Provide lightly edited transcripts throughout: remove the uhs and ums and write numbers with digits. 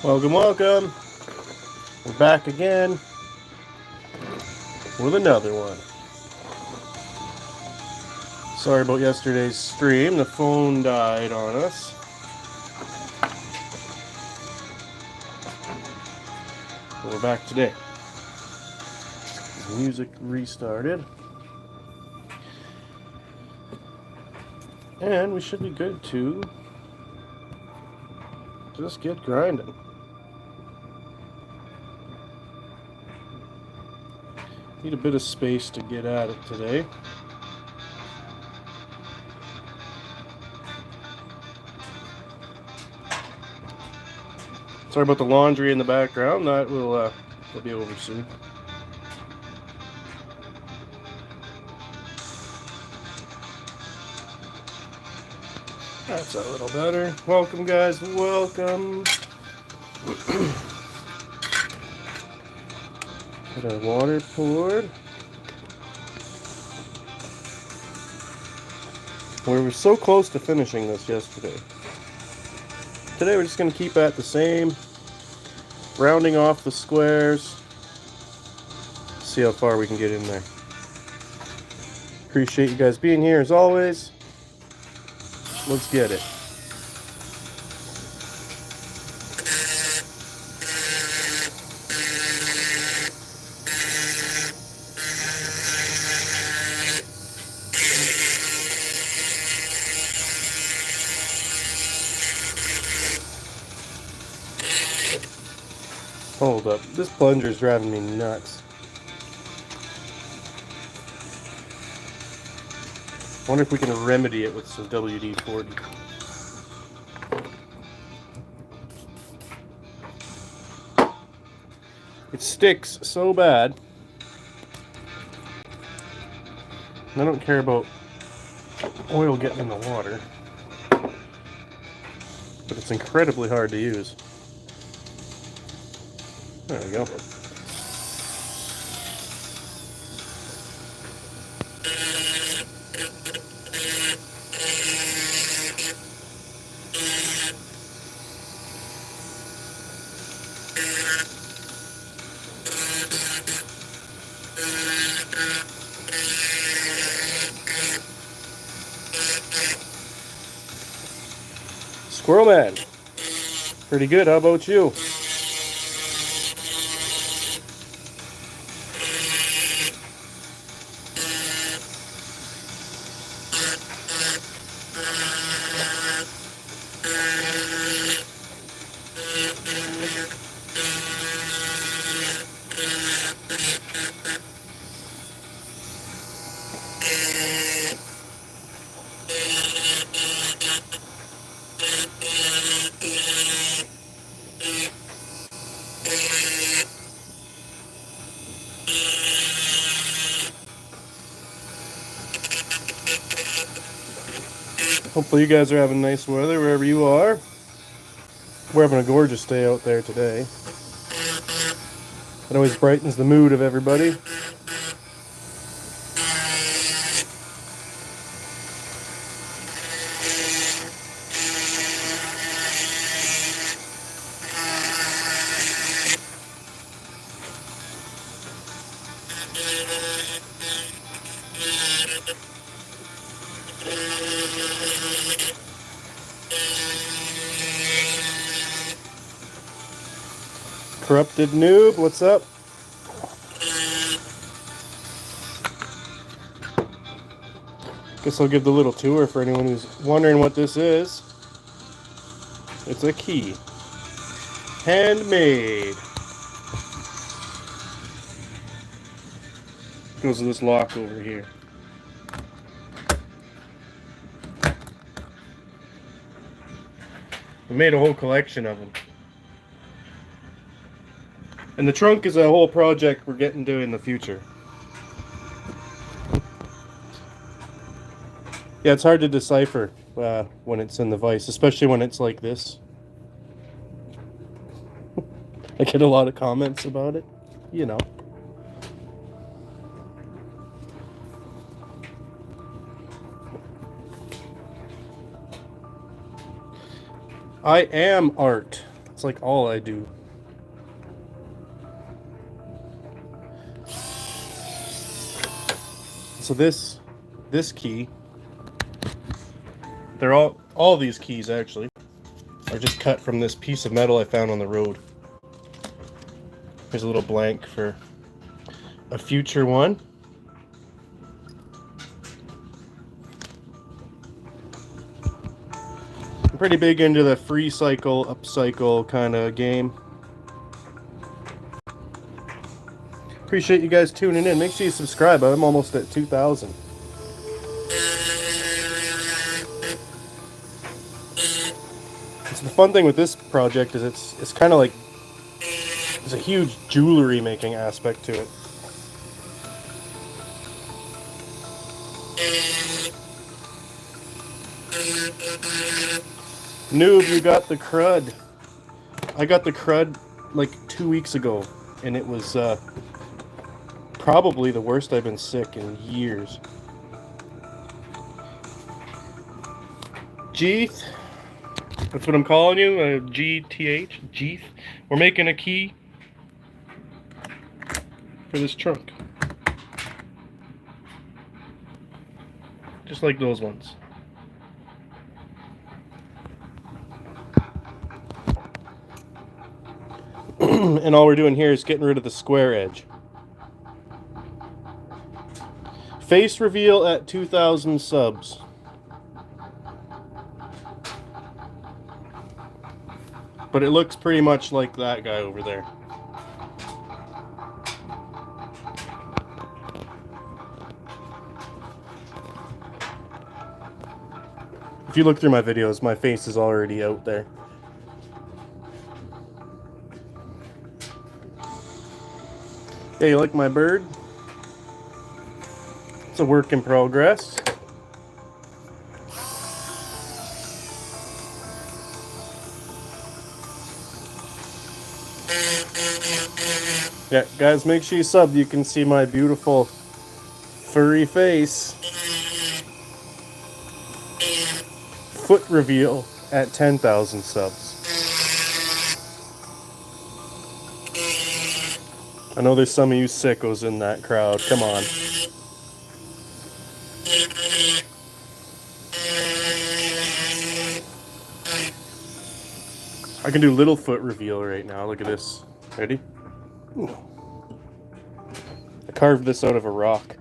Welcome, welcome. We're back again with another one. Sorry about yesterday's stream. The phone died on us. We're back today. The music restarted. And we should be good to just get grinding. Need a bit of space to get at it today. Sorry about the laundry in the background. That will be over soon. That's a little better. Welcome, guys. Welcome. Get our water poured. We were so close to finishing this yesterday. Today we're just going to keep at the same, rounding off the squares. See how far we can get in there. Appreciate you guys being here as always. Let's get it. Hold up. This plunger is driving me nuts. I wonder if we can remedy it with some WD-40. It sticks so bad. I don't care about oil getting in the water, but it's incredibly hard to use. There we go. Squirrel Man. Pretty good. How about you? Hopefully you guys are having nice weather wherever you are. We're having a gorgeous day out there today. It always brightens the mood of everybody. Corrupted Noob, what's up? Guess I'll give the little tour for anyone who's wondering what this is. It's a key. Handmade. Goes to this lock over here. We made a whole collection of them. And the trunk is a whole project we're getting to in the future. Yeah, it's hard to decipher when it's in the vise, especially when it's like this. I get a lot of comments about it, you know. I am art. That's That's like all I do. So this key, they're all these keys actually are just cut from this piece of metal I found on the road. Here's a little blank for a future one. I'm pretty big into the free cycle, upcycle kind of game. Appreciate you guys tuning in. Make sure you subscribe. I'm almost at 2,000. So the fun thing with this project is it's kind of like there's a huge jewelry making aspect to it. Noob, you got the crud. I got the crud like 2 weeks ago, and it was probably the worst I've been sick in years. Jeeth, that's what I'm calling you, GTH, Jeeth. We're making a key for this trunk. Just like those ones. And all we're doing here is getting rid of the square edge. Face reveal at 2,000 subs. But it looks pretty much like that guy over there. If you look through my videos, my face is already out there. Hey, you like my bird? It's a work in progress. Yeah, guys, make sure you sub. You can see my beautiful furry face. Foot reveal at 10,000 subs. I know there's some of you sickos in that crowd. Come on. I can do little foot reveal right now. Look at this. Ready? Ooh. I carved this out of a rock.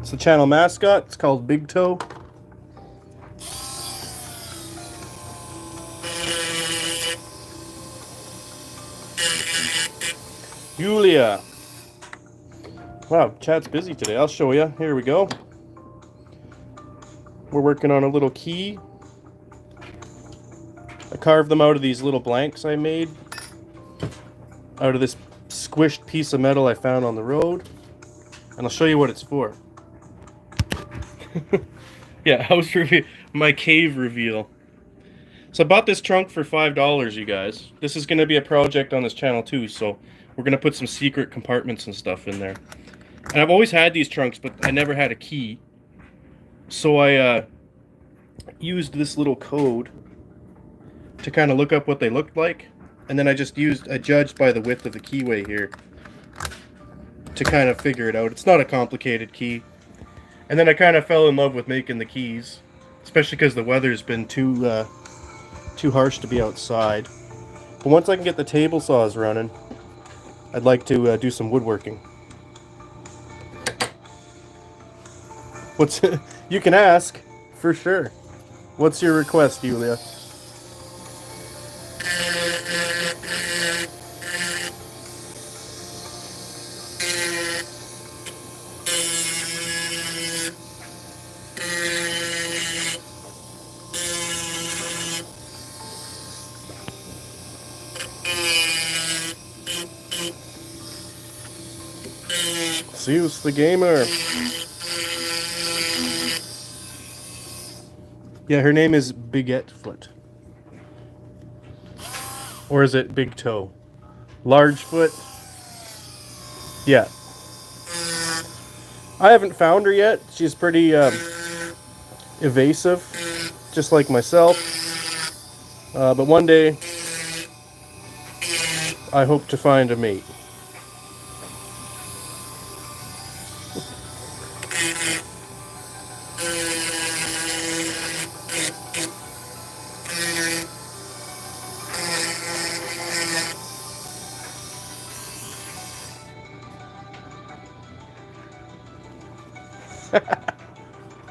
It's the channel mascot. It's called Big Toe. Julia. Wow, chat's busy today. I'll show you. Here we go. We're working on a little key. I carved them out of these little blanks I made out of this squished piece of metal I found on the road. And I'll show you what it's for. Yeah, house reveal. My cave reveal. So I bought this trunk for $5, you guys. This is going to be a project on this channel too, so we're going to put some secret compartments and stuff in there. And I've always had these trunks, but I never had a key. So I used this little code to kind of look up what they looked like. And then I judged by the width of the keyway here to kind of figure it out. It's not a complicated key. And then I kind of fell in love with making the keys, especially because the weather's been too harsh to be outside. But once I can get the table saws running, I'd like to do some woodworking. You can ask, for sure. What's your request, Julia? Zeus the Gamer. Yeah, her name is Bigette Foot. Or is it Big Toe? Large Foot? Yeah. I haven't found her yet. She's pretty evasive, just like myself. But one day, I hope to find a mate.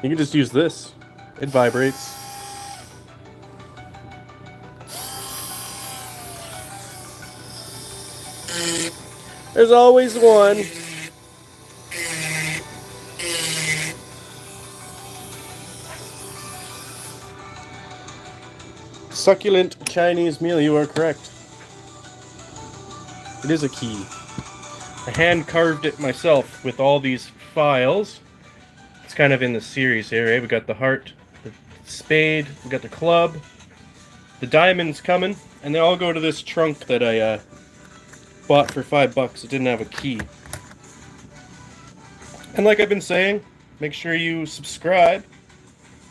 You can just use this. It vibrates. There's always one. Succulent Chinese meal, you are correct. It is a key. I hand carved it myself with all these files. It's kind of in the series here, eh? We got the heart, the spade, we got the club, the diamond's coming, and they all go to this trunk that I bought for $5. It didn't have a key. And like I've been saying, make sure you subscribe,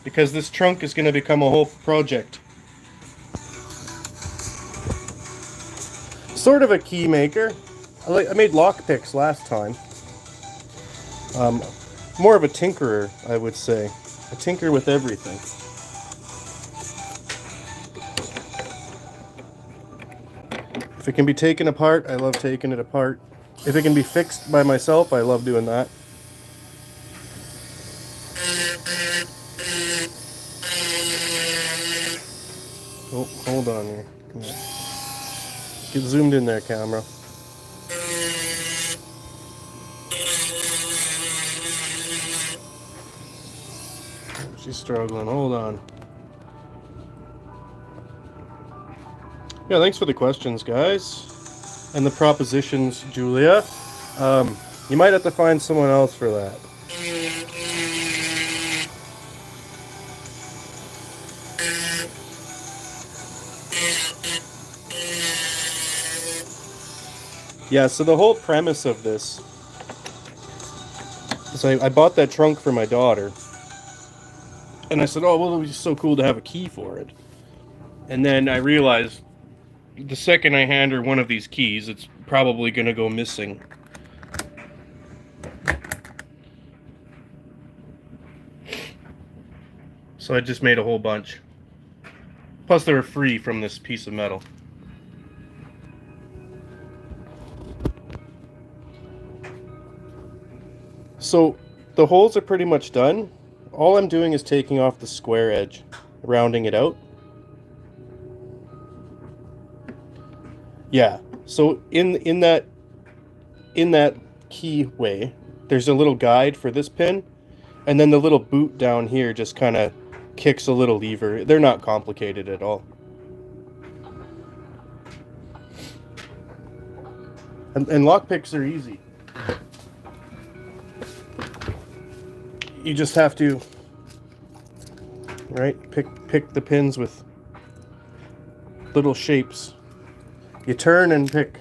because this trunk is going to become a whole project. Sort of a key maker. I made lockpicks last time. More of a tinkerer, I would say. A tinker with everything. If it can be taken apart, I love taking it apart. If it can be fixed by myself, I love doing that. Oh, hold on here. Come on. Get zoomed in there, camera. She's struggling. Hold on. Yeah, thanks for the questions, guys. And the propositions, Julia. You might have to find someone else for that. Yeah, so the whole premise of this is I bought that trunk for my daughter. And I said, oh, well, it would be so cool to have a key for it. And then I realized the second I hand her one of these keys, it's probably going to go missing. So I just made a whole bunch. Plus they were free from this piece of metal. So the holes are pretty much done. All I'm doing is taking off the square edge, rounding it out. Yeah, so in that keyway, there's a little guide for this pin, and then the little boot down here just kind of kicks a little lever. They're not complicated at all. And lockpicks are easy. You just have to, right, pick the pins with little shapes. You turn and pick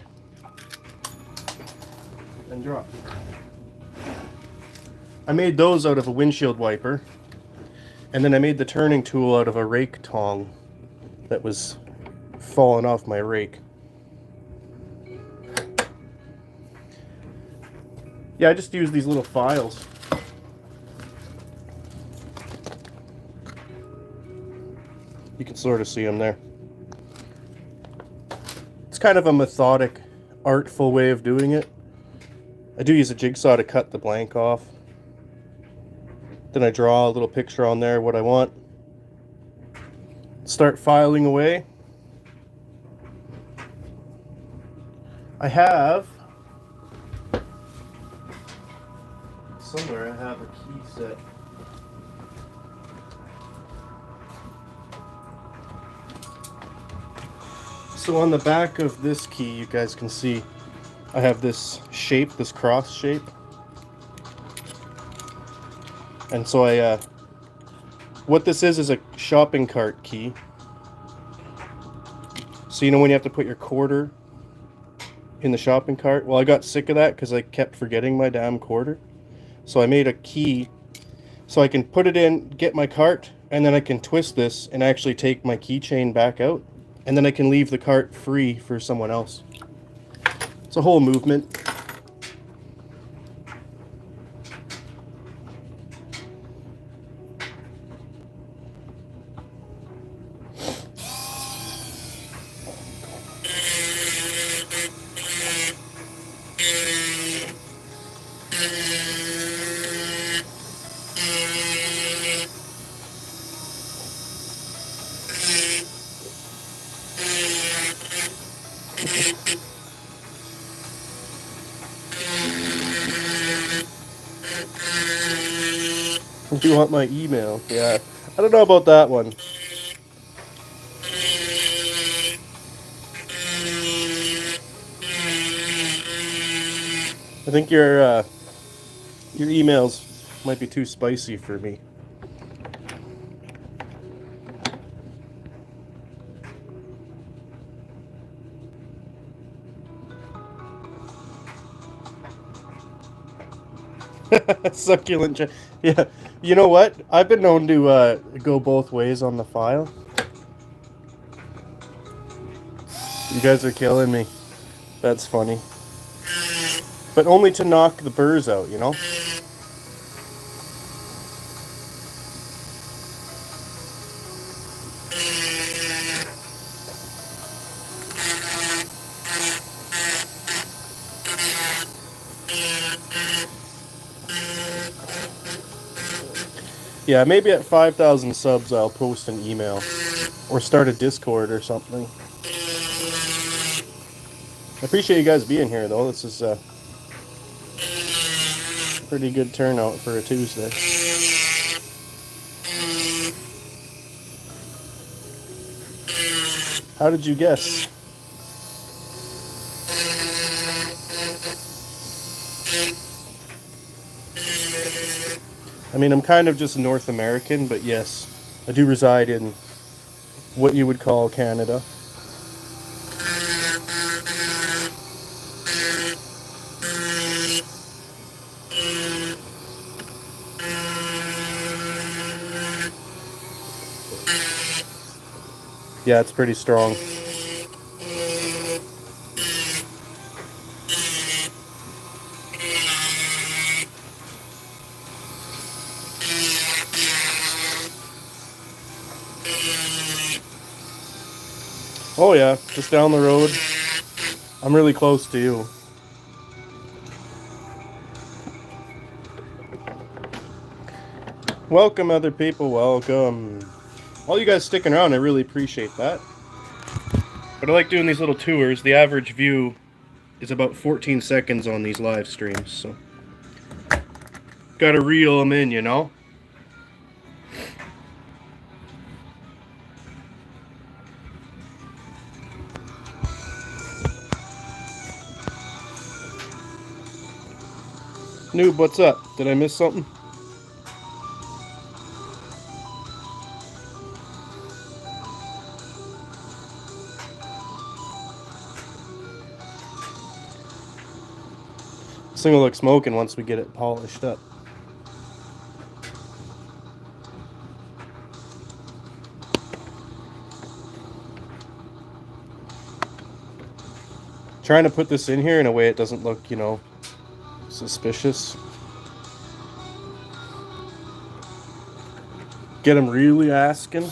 and drop. I made those out of a windshield wiper, and then I made the turning tool out of a rake tong that was falling off my rake. Yeah, I just use these little files. You can sort of see them there. It's kind of a methodic, artful way of doing it. I do use a jigsaw to cut the blank off. Then I draw a little picture on there, what I want. Start filing away. I have, somewhere I have a key set. So on the back of this key, you guys can see I have this shape, this cross shape. And so what this is a shopping cart key. So you know when you have to put your quarter in the shopping cart? Well, I got sick of that because I kept forgetting my damn quarter. So I made a key so I can put it in, get my cart, and then I can twist this and actually take my keychain back out. and then I can leave the cart free for someone else. It's a whole movement. Do you want my email? Yeah. I don't know about that one. I think your emails might be too spicy for me. Succulent. Yeah. You know what? I've been known to go both ways on the file. You guys are killing me. That's funny. But only to knock the burrs out, you know? Yeah, maybe at 5,000 subs I'll post an email. Or start a Discord or something. I appreciate you guys being here, though. This is a pretty good turnout for a Tuesday. How did you guess? I mean, I'm kind of just North American, but yes, I do reside in what you would call Canada. Yeah, it's pretty strong. Oh yeah, just down the road. I'm really close to you. Welcome, other people. Welcome. All you guys sticking around, I really appreciate that. But I like doing these little tours. The average view is about 14 seconds on these live streams, so gotta reel them in, you know? Noob, what's up? Did I miss something? This thing will look smoking once we get it polished up. Trying to put this in here in a way it doesn't look, you know, suspicious. Get them really asking.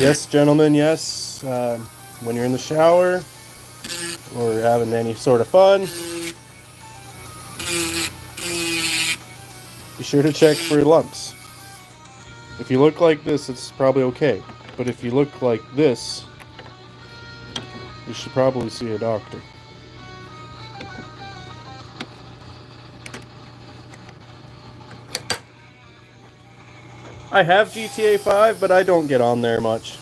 Yes, gentlemen, yes. When you're in the shower or having any sort of fun, be sure to check for lumps. If you look like this, it's probably okay. But if you look like this, you should probably see a doctor. I have GTA 5, but I don't get on there much.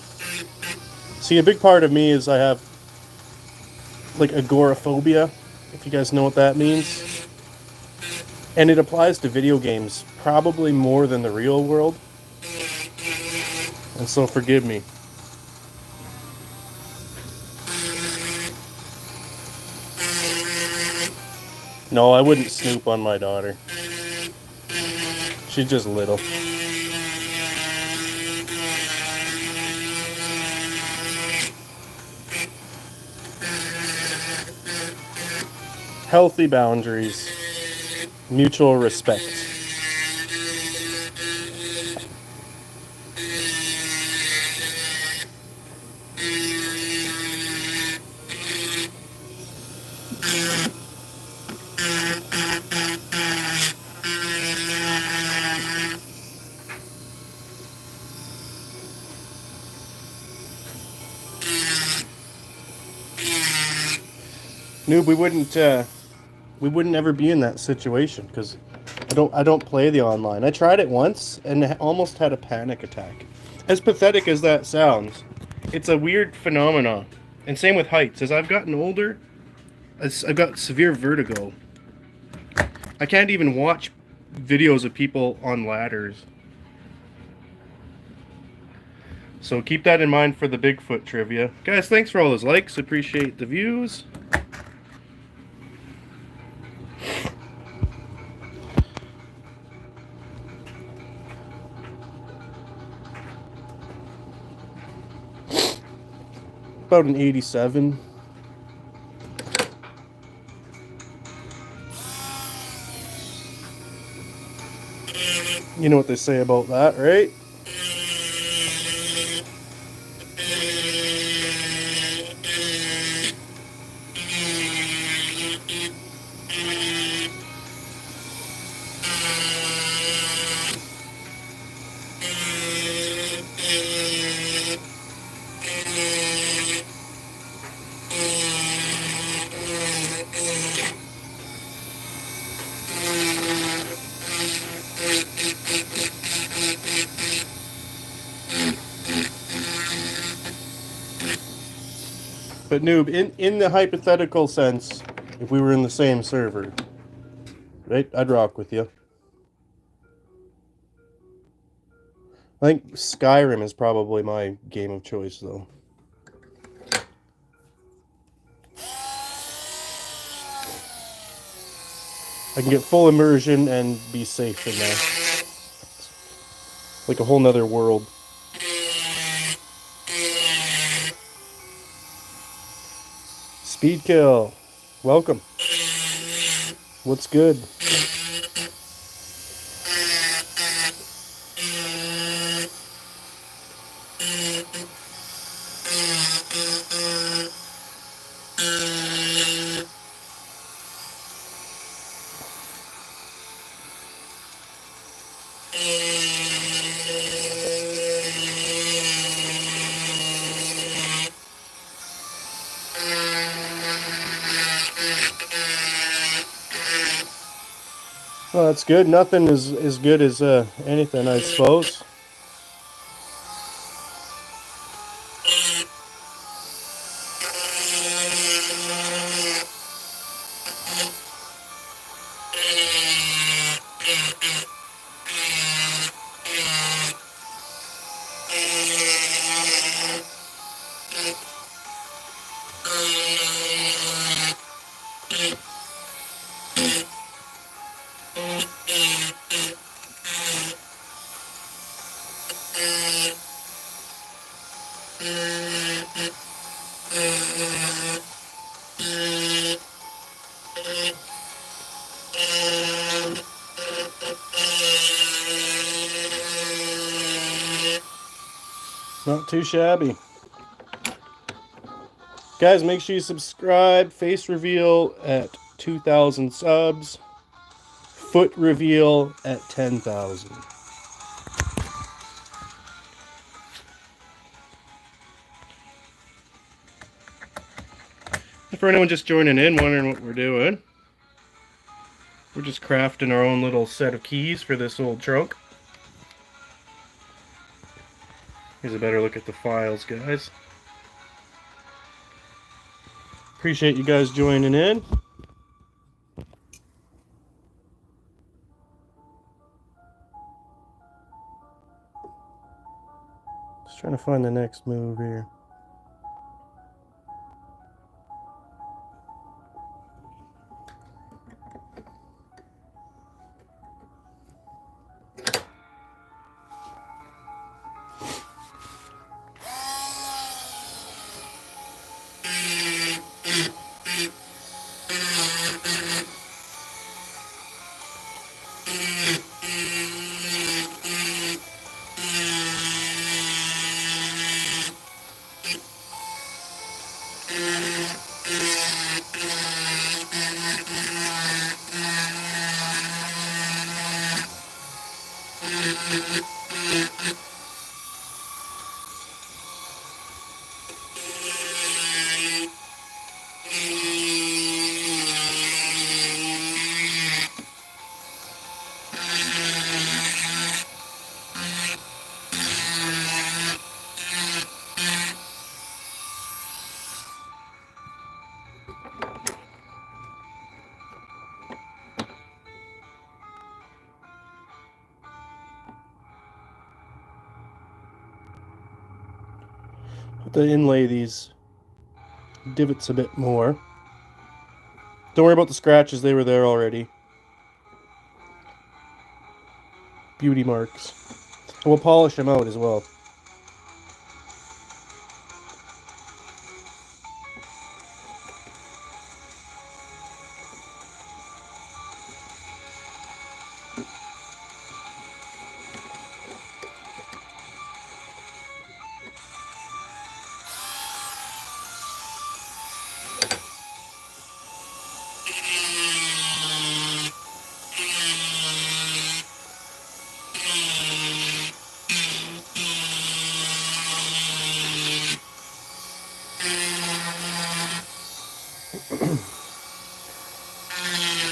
See, a big part of me is I have, like, agoraphobia, if you guys know what that means. And it applies to video games probably more than the real world. And so forgive me. No, I wouldn't snoop on my daughter. She's just little. Healthy boundaries. Mutual respect. Noob, we wouldn't ever be in that situation because I don't play the online. I tried it once and almost had a panic attack. As pathetic as that sounds, it's a weird phenomenon. And same with heights. As I've gotten older, I've got severe vertigo. I can't even watch videos of people on ladders. So keep that in mind for the Bigfoot trivia. Guys, thanks for all those likes. Appreciate the views. About an 87. You know what they say about that, right? But Noob, in the hypothetical sense, if we were in the same server, right, I'd rock with you. I think Skyrim is probably my game of choice, though. I can get full immersion and be safe in there. Like a whole nother world. Speed kill. Welcome. What's good? Well, that's good. Nothing is as good as anything, I suppose. Not too shabby. Guys, make sure you subscribe. Face reveal at 2,000 subs. Foot reveal at 10,000. For anyone just joining in, wondering what we're doing, we're just crafting our own little set of keys for this old trunk. Here's a better look at the files, guys. Appreciate you guys joining in. Just trying to find the next move here. To inlay these divots a bit more. Don't worry about the scratches, they were there already. Beauty marks. And we'll polish them out as well.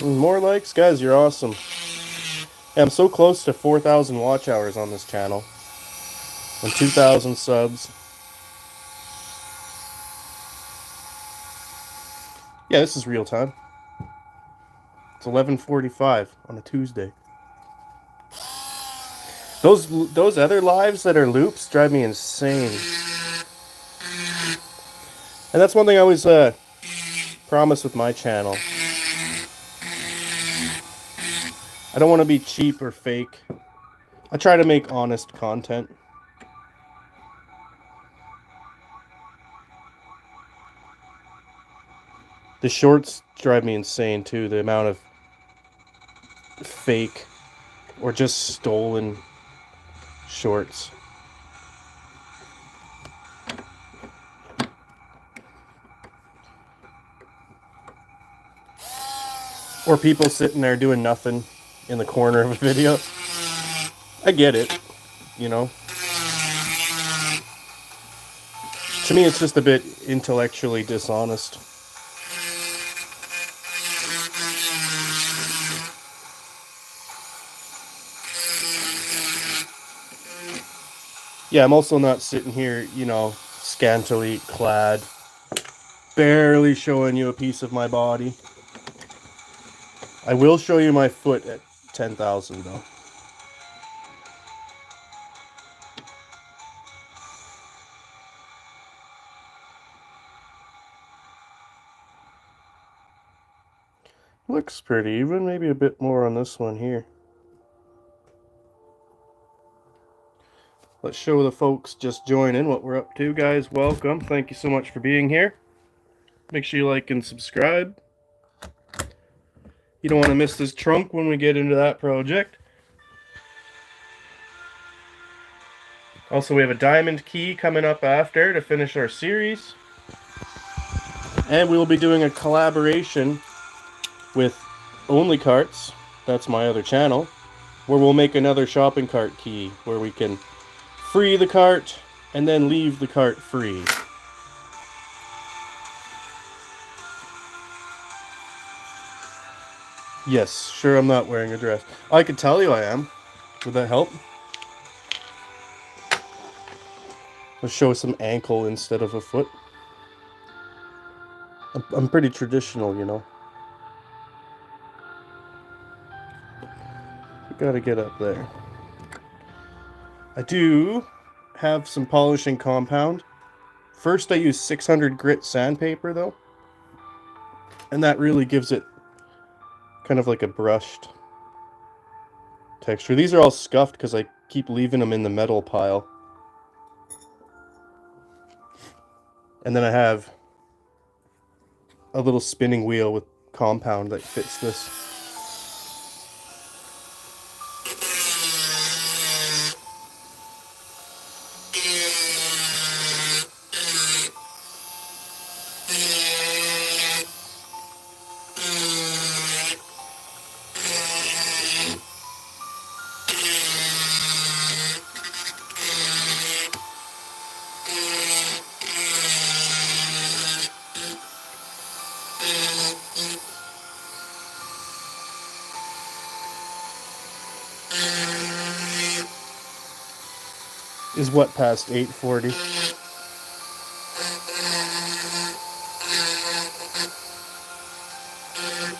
More likes? Guys, you're awesome. Yeah, I'm so close to 4,000 watch hours on this channel. And 2,000 subs. Yeah, this is real time. It's 11:45 on a Tuesday. Those other lives that are loops drive me insane. And that's one thing I always promise with my channel. I don't want to be cheap or fake. I try to make honest content. The shorts drive me insane too, the amount of fake or just stolen shorts. Or people sitting there doing nothing in the corner of a video. I get it, you know. To me, it's just a bit intellectually dishonest. Yeah, I'm also not sitting here, you know, scantily clad, barely showing you a piece of my body. I will show you my foot at 10,000 though. Looks pretty even, maybe a bit more on this one here. Let's show the folks just joining what we're up to. Guys, welcome. Thank you so much for being here. Make sure you like and subscribe. You don't want to miss this trunk when we get into that project. Also, we have a diamond key coming up after to finish our series. And we will be doing a collaboration with Only Carts. That's my other channel. Where we'll make another shopping cart key where we can free the cart and then leave the cart free. Yes, sure, I'm not wearing a dress. I could tell you I am. Would that help? Let's show some ankle instead of a foot. I'm pretty traditional, you know. We gotta get up there. I do have some polishing compound. First I use 600 grit sandpaper though. And that really gives it kind of like a brushed texture. These are all scuffed because I keep leaving them in the metal pile. And then I have a little spinning wheel with compound that fits this. Is what past 840?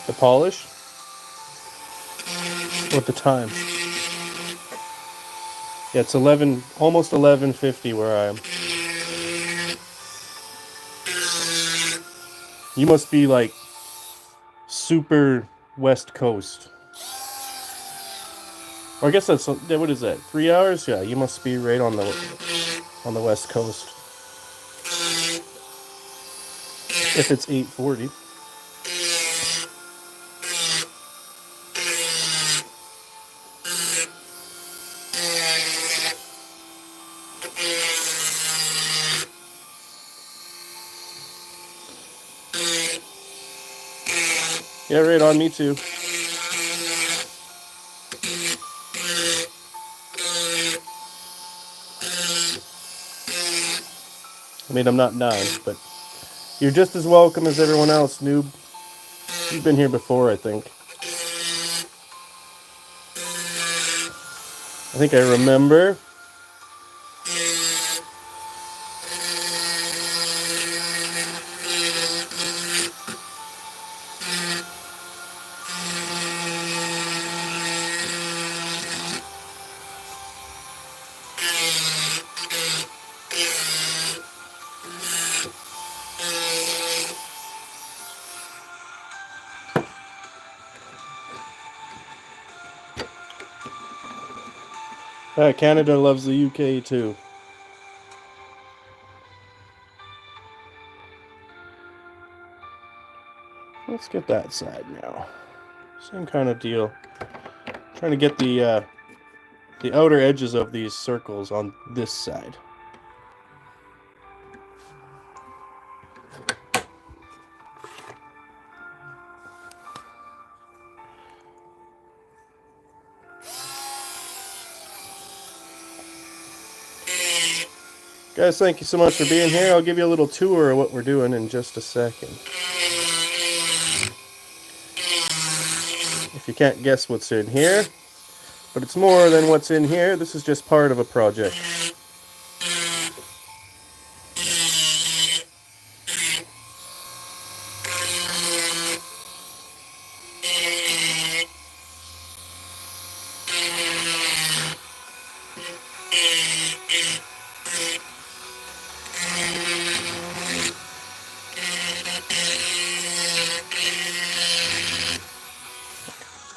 The polish? What the time? Yeah, it's 11, almost 11:50 where I am. You must be like super West Coast. Or I guess that's, what is that? 3 hours? Yeah, you must be right on the West Coast. If it's 8:40. Yeah, right on, me too. I mean, I'm not 9, but you're just as welcome as everyone else, noob. You've been here before, I think. I think I remember. Canada loves the UK too. Let's get that side now. Same kind of deal. Trying to get the outer edges of these circles on this side. Guys, thank you so much for being here. I'll give you a little tour of what we're doing in just a second. If you can't guess what's in here, but it's more than what's in here. This is just part of a project.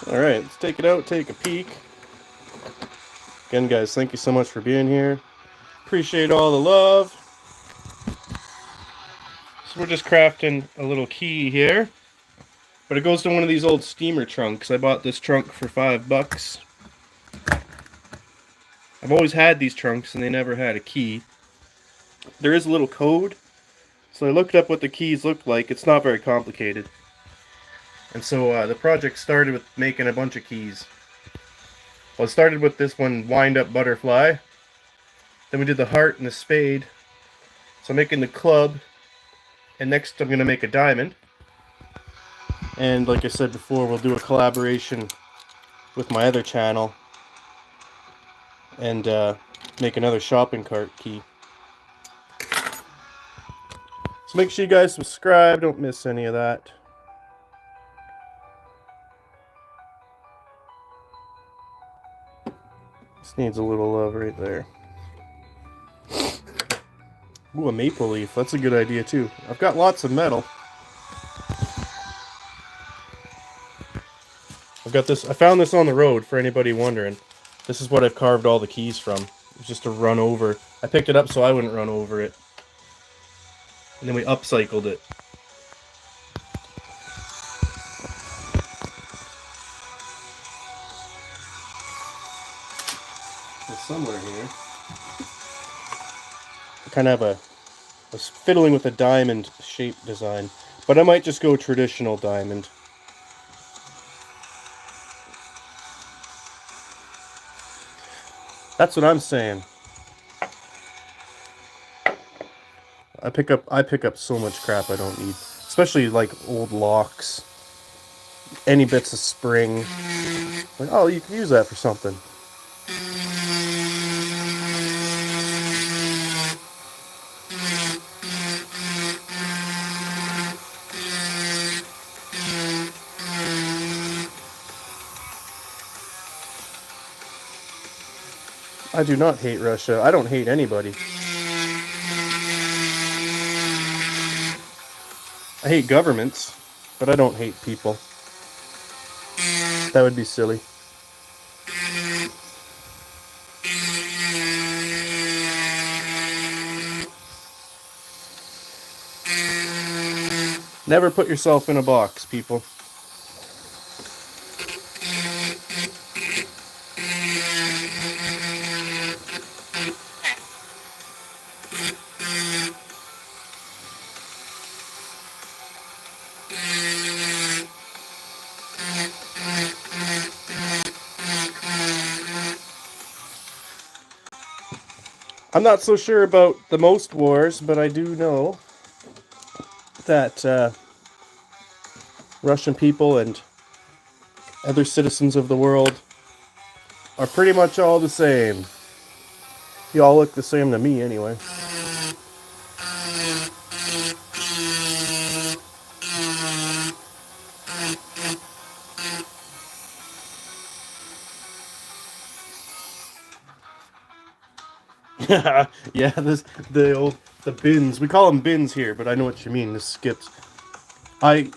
Alright, let's take it out, take a peek. Again, guys, thank you so much for being here. Appreciate all the love. So we're just crafting a little key here. But it goes to one of these old steamer trunks. I bought this trunk for $5. I've always had these trunks and they never had a key. There is a little code. So I looked up what the keys looked like. It's not very complicated. And so the project started with making a bunch of keys. Well, it started with this one wind-up butterfly. Then we did the heart and the spade. So I'm making the club. And next I'm going to make a diamond. And like I said before, we'll do a collaboration with my other channel and make another shopping cart key. So make sure you guys subscribe, don't miss any of that. This needs a little love right there. Ooh, a maple leaf. That's a good idea too. I've got lots of metal. I've got this. I found this on the road for anybody wondering. This is what I've carved all the keys from. It's just to run over. I picked it up so I wouldn't run over it. And then we upcycled it. It's somewhere here. I kind of have I was fiddling with a diamond shape design, but I might just go traditional diamond. That's what I'm saying. I pick up so much crap I don't need, especially like old locks, any bits of spring. Like, oh, you can use that for something. I do not hate Russia. I don't hate anybody. I hate governments, but I don't hate people. That would be silly. Never put yourself in a box, people. I'm not so sure about the most wars, but I do know that Russian people and other citizens of the world are pretty much all the same. You all look the same to me, anyway. Yeah, the bins. We call them bins here, but I know what you mean. The skips. I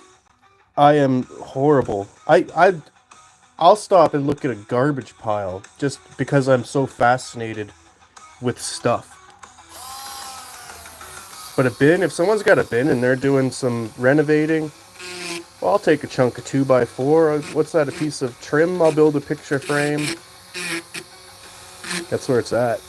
am horrible. I'll stop and look at a garbage pile just because I'm so fascinated with stuff. But a bin, if someone's got a bin and they're doing some renovating, well, I'll take a chunk of 2x4. What's that, a piece of trim? I'll build a picture frame. That's where it's at.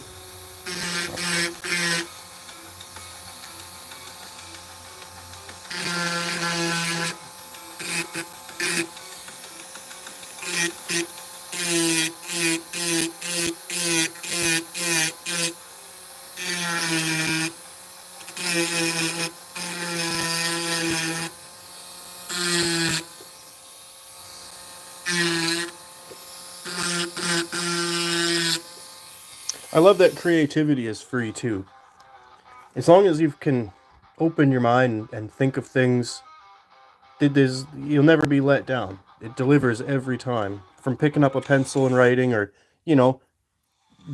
I love that creativity is free too. As long as you can open your mind and think of things, you'll never be let down. It delivers every time. From picking up a pencil and writing, or,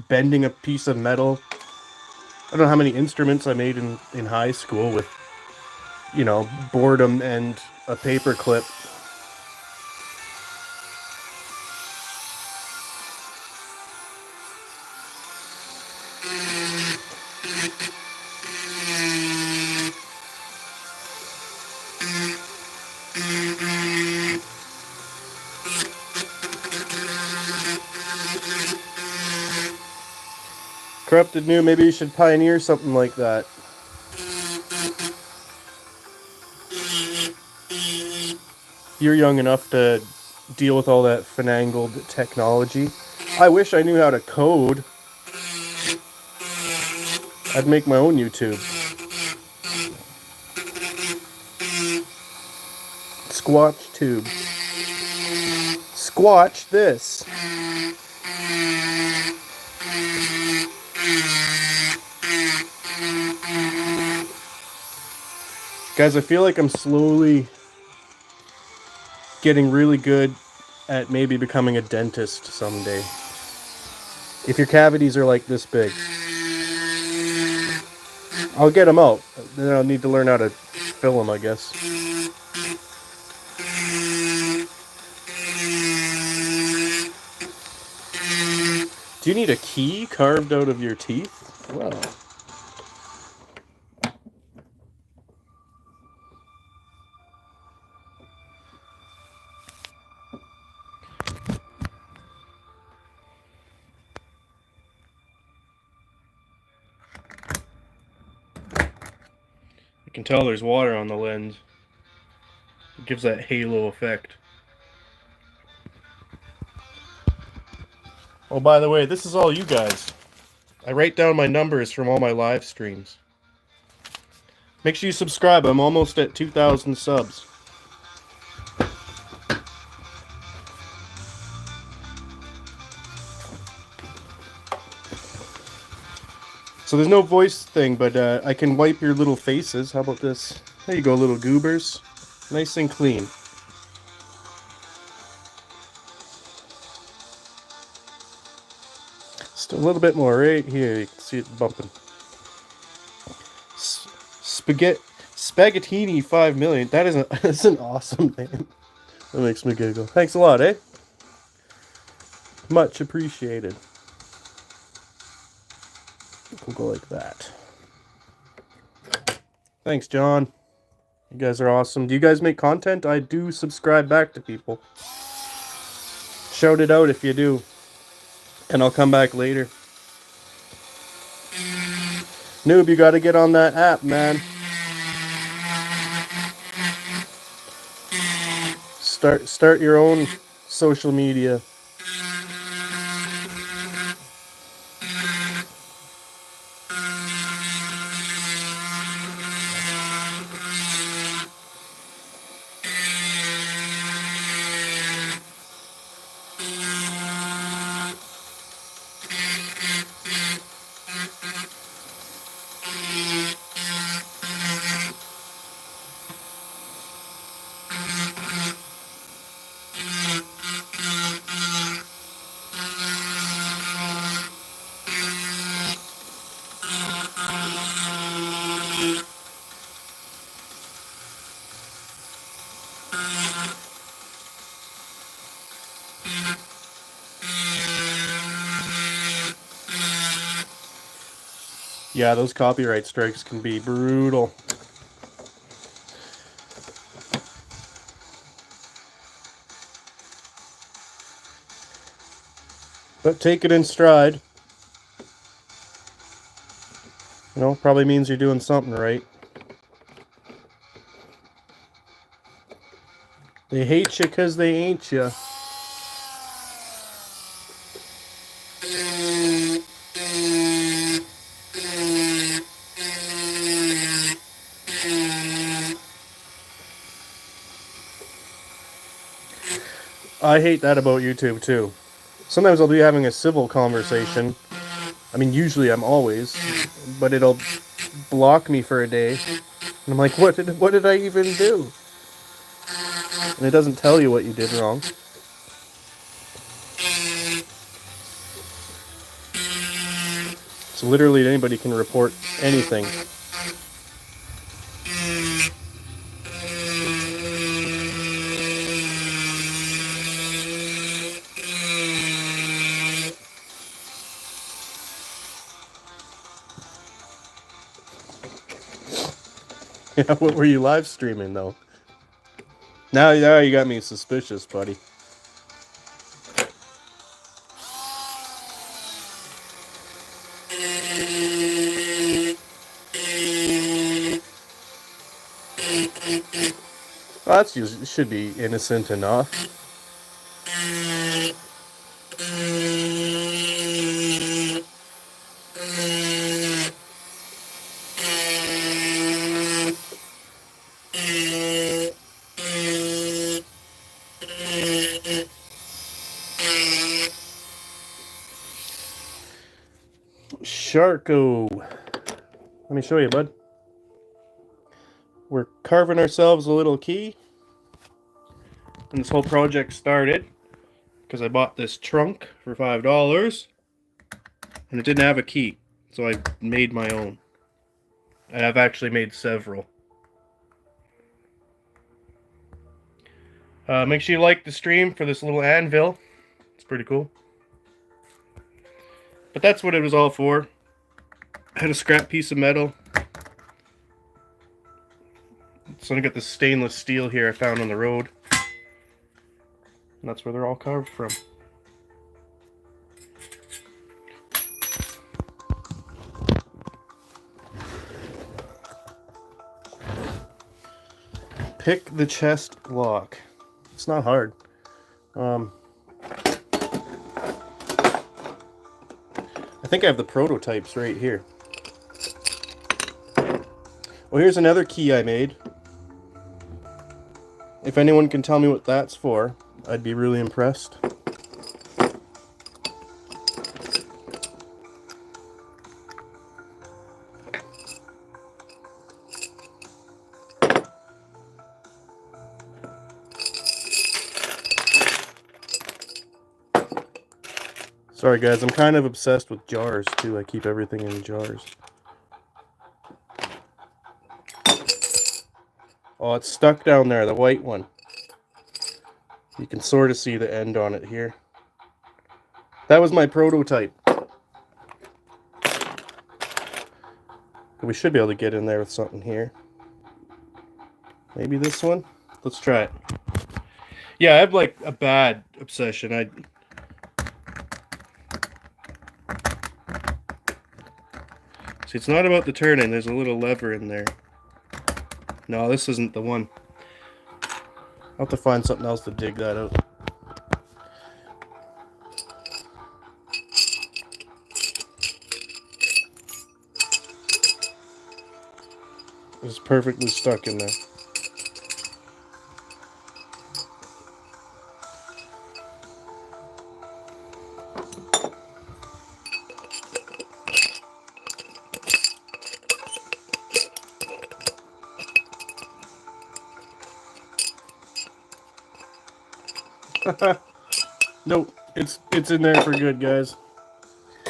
bending a piece of metal. I don't know how many instruments I made in high school with, boredom and a paper clip. Corrupted New, maybe you should pioneer something like that. You're young enough to deal with all that finangled technology. I wish I knew how to code. I'd make my own YouTube. Squatch YouTube. Squatch this. Guys, I feel like I'm slowly getting really good at maybe becoming a dentist someday. If your cavities are like this big, I'll get them out. Then I'll need to learn how to fill them, I guess. Do you need a key carved out of your teeth? Wow. You can tell there's water on the lens. It gives that halo effect. Oh, by the way, this is all you guys. I write down my numbers from all my live streams. Make sure you subscribe. I'm almost at 2,000 subs. So there's no voice thing, but I can wipe your little faces. How about this? There you go, little goobers. Nice and clean. Just a little bit more right here. You can see it bumping. Spaghettini 5 million. That's an awesome name. That makes me giggle. Thanks a lot, eh? Much appreciated. We'll go like that. Thanks, John. You guys are awesome. Do you guys make content? I do subscribe back to people. Shout it out if you do. And I'll come back later. Noob, you gotta get on that app, man. Start your own social media. Yeah, those copyright strikes can be brutal. But take it in stride. You know, probably means you're doing something right. They hate you because they ain't you. I hate that about YouTube too. Sometimes I'll be having a civil conversation. I mean, usually I'm always, but it'll block me for a day. And I'm like, what did I even do? And it doesn't tell you what you did wrong. So literally anybody can report anything. Yeah, what were you live streaming though? Now you got me suspicious, buddy. Well, should be innocent enough. Sharko. Let me show you, bud. We're carving ourselves a little key. And this whole project started because I bought this trunk for $5 and it didn't have a key. So I made my own. And I've actually made several. Make sure you like the stream for this little anvil. It's pretty cool. But that's what it was all for. I had a scrap piece of metal. So I got this stainless steel here I found on the road. And that's where they're all carved from. Pick the chest lock. It's not hard. I think I have the prototypes right here. Well, here's another key I made. If anyone can tell me what that's for, I'd be really impressed. Sorry guys, I'm kind of obsessed with jars too. I keep everything in jars. Oh, it's stuck down there, the white one. You can sort of see the end on it here. That was my prototype. We should be able to get in there with something here. Maybe this one? Let's try it. Yeah, I have like a bad obsession. See, it's not about the turning. There's a little lever in there. No, this isn't the one. I'll have to find something else to dig that out. It's perfectly stuck in there. Nope, it's in there for good, guys.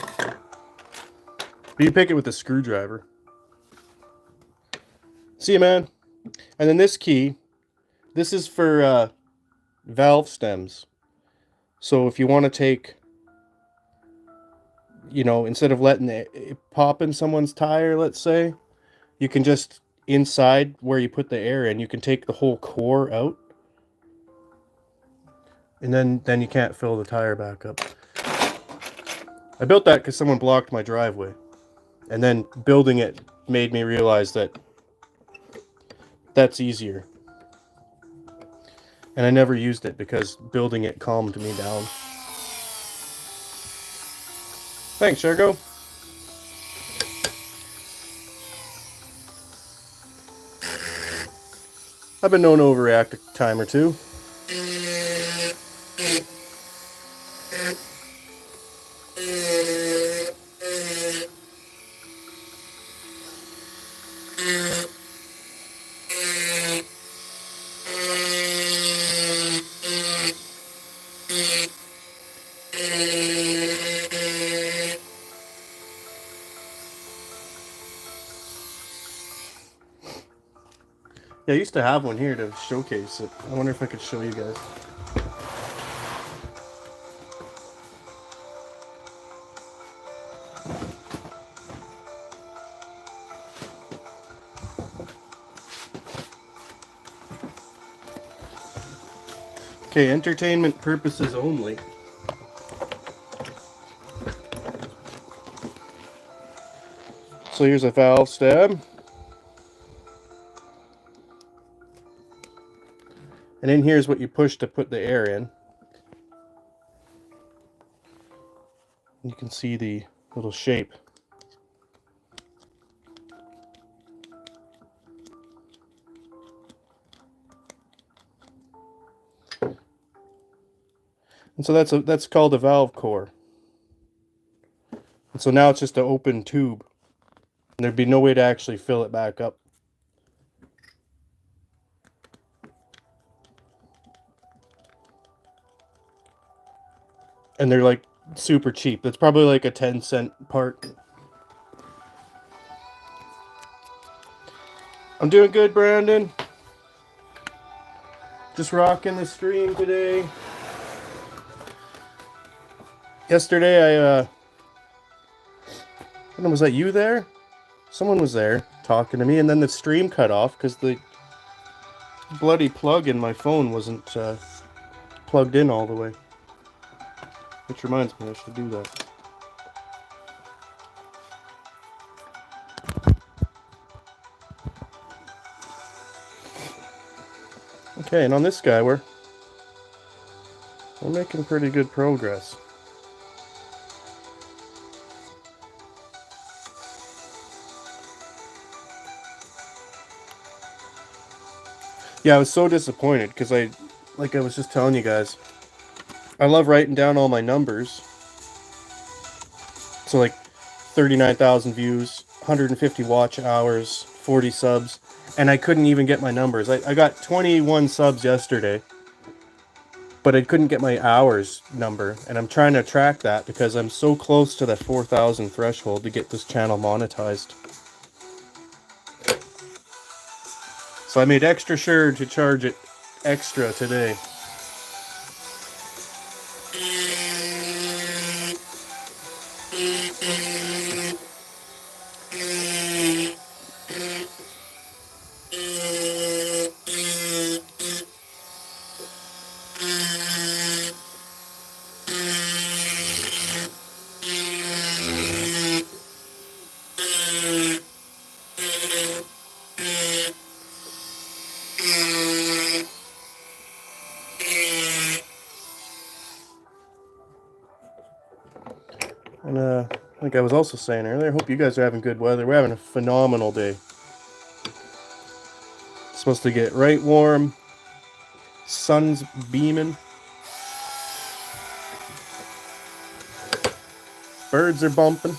But you pick it with a screwdriver. See you, man. And then this key, this is for valve stems. So if you want to take, you know, instead of letting it pop in someone's tire, let's say, you can just, inside where you put the air in, you can take the whole core out. And then you can't fill the tire back up. I built that because someone blocked my driveway. And then building it made me realize that that's easier. And I never used it because building it calmed me down. Thanks, Sharko. I've been known to overreact a time or two. Yeah, I used to have one here to showcase it. I wonder if I could show you guys. Okay, entertainment purposes only. So here's a valve stem. And in here's what you push to put the air in. You can see the little shape. And so that's called a valve core. And so now it's just an open tube. And there'd be no way to actually fill it back up. And they're like super cheap. It's probably like a 10-cent part. I'm doing good, Brandon. Just rocking the stream today. Yesterday was that you there? Someone was there talking to me, and then the stream cut off because the bloody plug in my phone wasn't plugged in all the way. Which reminds me, I should do that. Okay, and on this guy, we're making pretty good progress. Yeah, I was so disappointed because like I was just telling you guys, I love writing down all my numbers. So like 39,000 views, 150 watch hours, 40 subs, and I couldn't even get my numbers. I got 21 subs yesterday, but I couldn't get my hours number, and I'm trying to track that because I'm so close to that 4,000 threshold to get this channel monetized. So I made extra sure to charge it extra today. And like I was also saying earlier, I hope you guys are having good weather. We're having a phenomenal day. It's supposed to get right warm. Sun's beaming. Birds are bumping.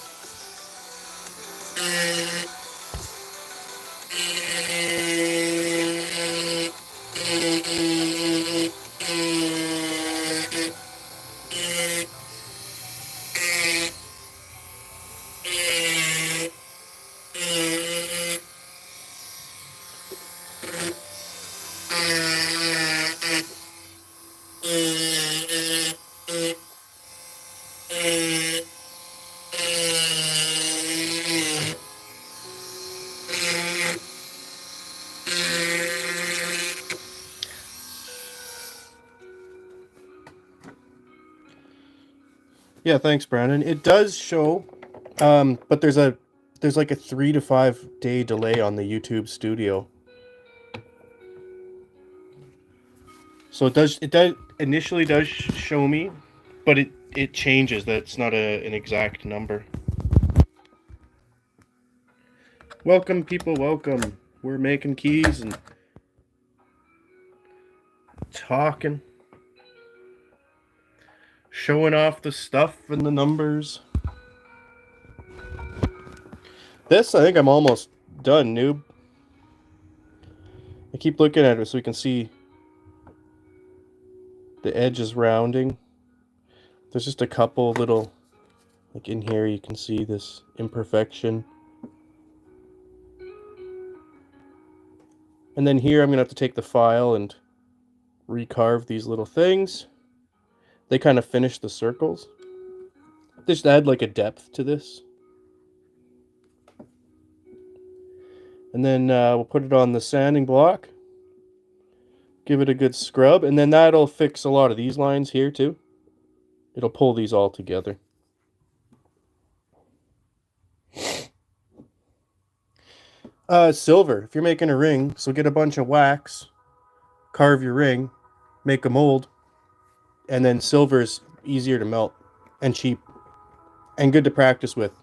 Yeah, thanks, Brandon. It does show, but there's like a 3 to 5 day delay on the YouTube Studio. So it initially does show me, but it changes. That's not an exact number. Welcome, people. Welcome. We're making keys and talking. Showing off the stuff and the numbers. This, I think I'm almost done, noob. I keep looking at it so we can see the edge is rounding. There's just a couple little, like in here you can see this imperfection. And then here I'm going to have to take the file and recarve these little things. They kind of finish the circles. Just add like a depth to this. And then we'll put it on the sanding block. Give it a good scrub. And then that'll fix a lot of these lines here too. It'll pull these all together. Silver. If you're making a ring, so get a bunch of wax, carve your ring, make a mold, and then silver is easier to melt and cheap and good to practice with.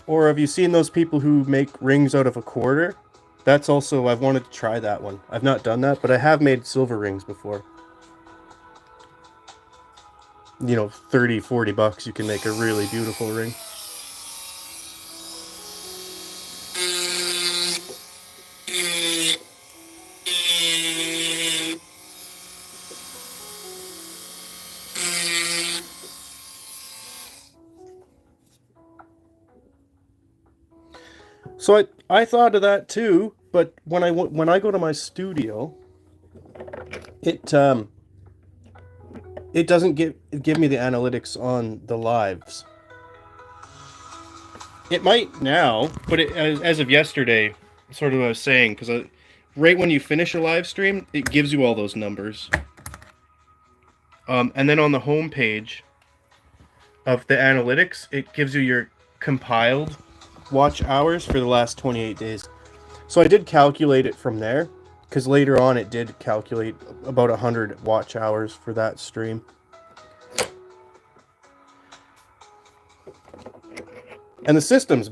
Or have you seen those people who make rings out of a quarter? That's also, I've wanted to try that one. I've not done that, but I have made silver rings before. you know, 30, 40 bucks, you can make a really beautiful ring. So I thought of that too, but when I go to my studio, it doesn't give me the analytics on the lives. It might now, but as of yesterday, sort of what I was saying, because right when you finish a live stream, it gives you all those numbers. And then on the home page of the analytics, it gives you your compiled watch hours for the last 28 days. So I did calculate it from there, because later on it did calculate about 100 watch hours for that stream. And the system's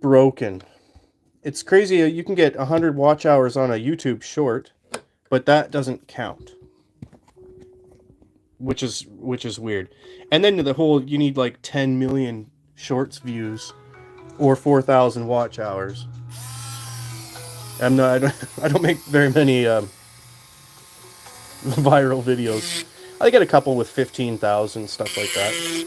broken. It's crazy. You can get 100 watch hours on a YouTube short, but that doesn't count, which is weird. And then the whole, you need like 10 million shorts views or 4,000 watch hours. I don't make very many viral videos. I get a couple with 15,000, stuff like that.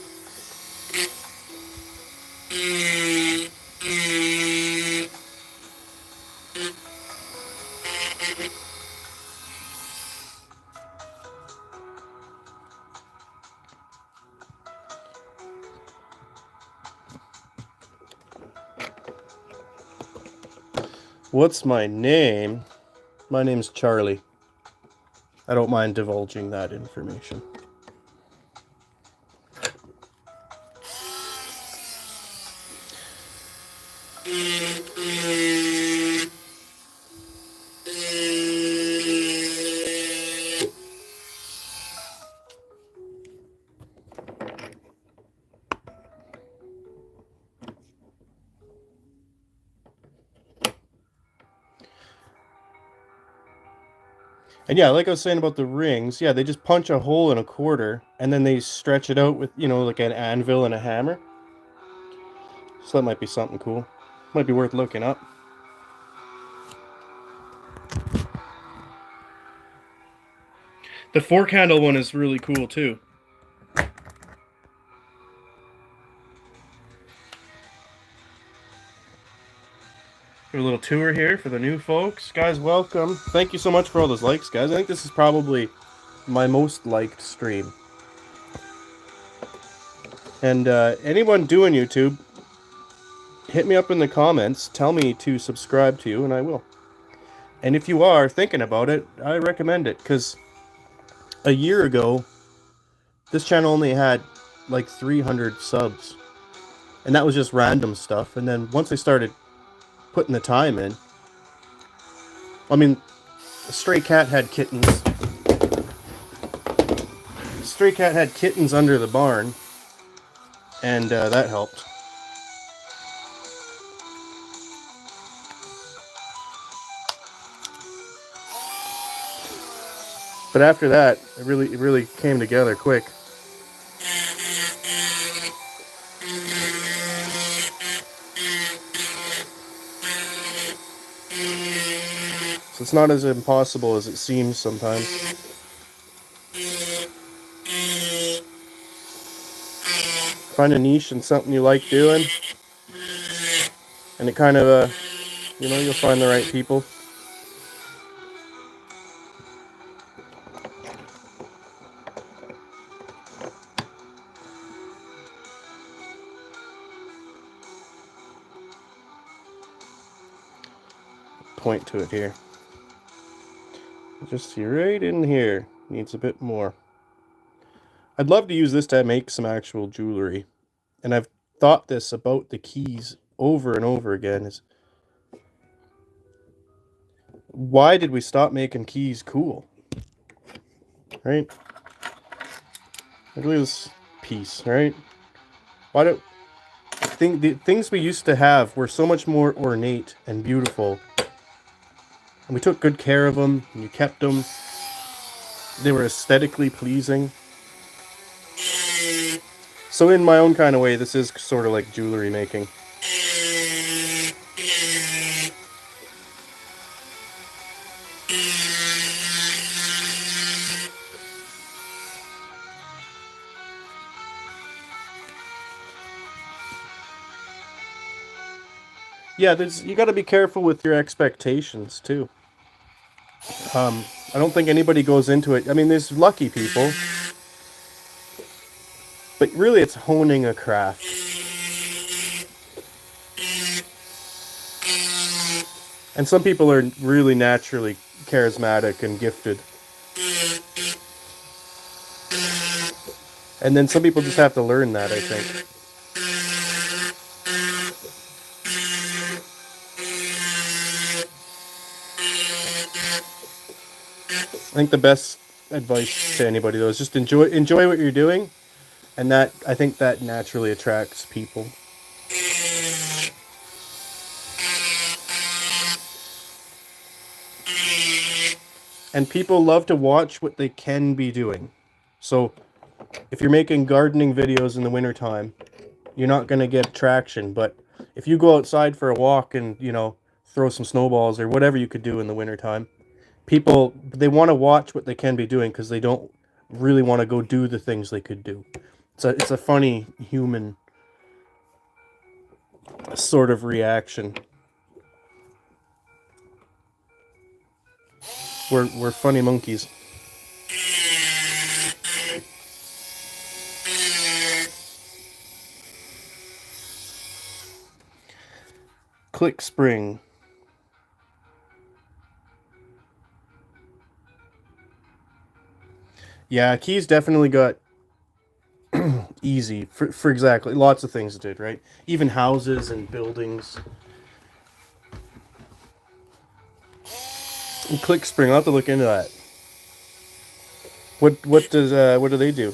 What's my name? My name's Charlie. I don't mind divulging that information. And yeah, like I was saying about the rings, yeah, they just punch a hole in a quarter and then they stretch it out with, you know, like an anvil and a hammer. So that might be something cool. Might be worth looking up. The 4-candle one is really cool too. A little tour here for the new folks. Guys, welcome. Thank you so much for all those likes, guys. I think this is probably my most liked stream. And anyone doing YouTube, hit me up in the comments. Tell me to subscribe to you, and I will. And if you are thinking about it, I recommend it, because a year ago, this channel only had like 300 subs. And that was just random stuff. And then once I started putting the time in, I mean, Stray Cat had kittens. Stray Cat had kittens under the barn, and that helped. But after that, it really came together quick. So it's not as impossible as it seems sometimes. Find a niche and something you like doing, and it kind of, you know, you'll find the right people. Point to it here. Just see right in here. Needs a bit more. I'd love to use this to make some actual jewelry. And I've thought this about the keys over and over again. Is why did we stop making keys cool? Right? Look at this piece, right? Why don't the things we used to have were so much more ornate and beautiful. And we took good care of them, and you kept them. They were aesthetically pleasing. So in my own kind of way, this is sort of like jewelry making. Yeah, you got to be careful with your expectations too. I don't think anybody goes into it. I mean, there's lucky people, but really it's honing a craft. And some people are really naturally charismatic and gifted. And then some people just have to learn that, I think. I think the best advice to anybody though is just enjoy what you're doing, and that I think that naturally attracts people. And people love to watch what they can be doing. So if you're making gardening videos in the wintertime, you're not going to get traction, but if you go outside for a walk and, throw some snowballs or whatever you could do in the wintertime, people, they want to watch what they can be doing because they don't really want to go do the things they could do. It's a funny human sort of reaction. We're funny monkeys. Click spring. Yeah, Keys definitely got easy for exactly lots of things it did, right? Even houses and buildings. And Click Spring, I'll have to look into that. What do they do?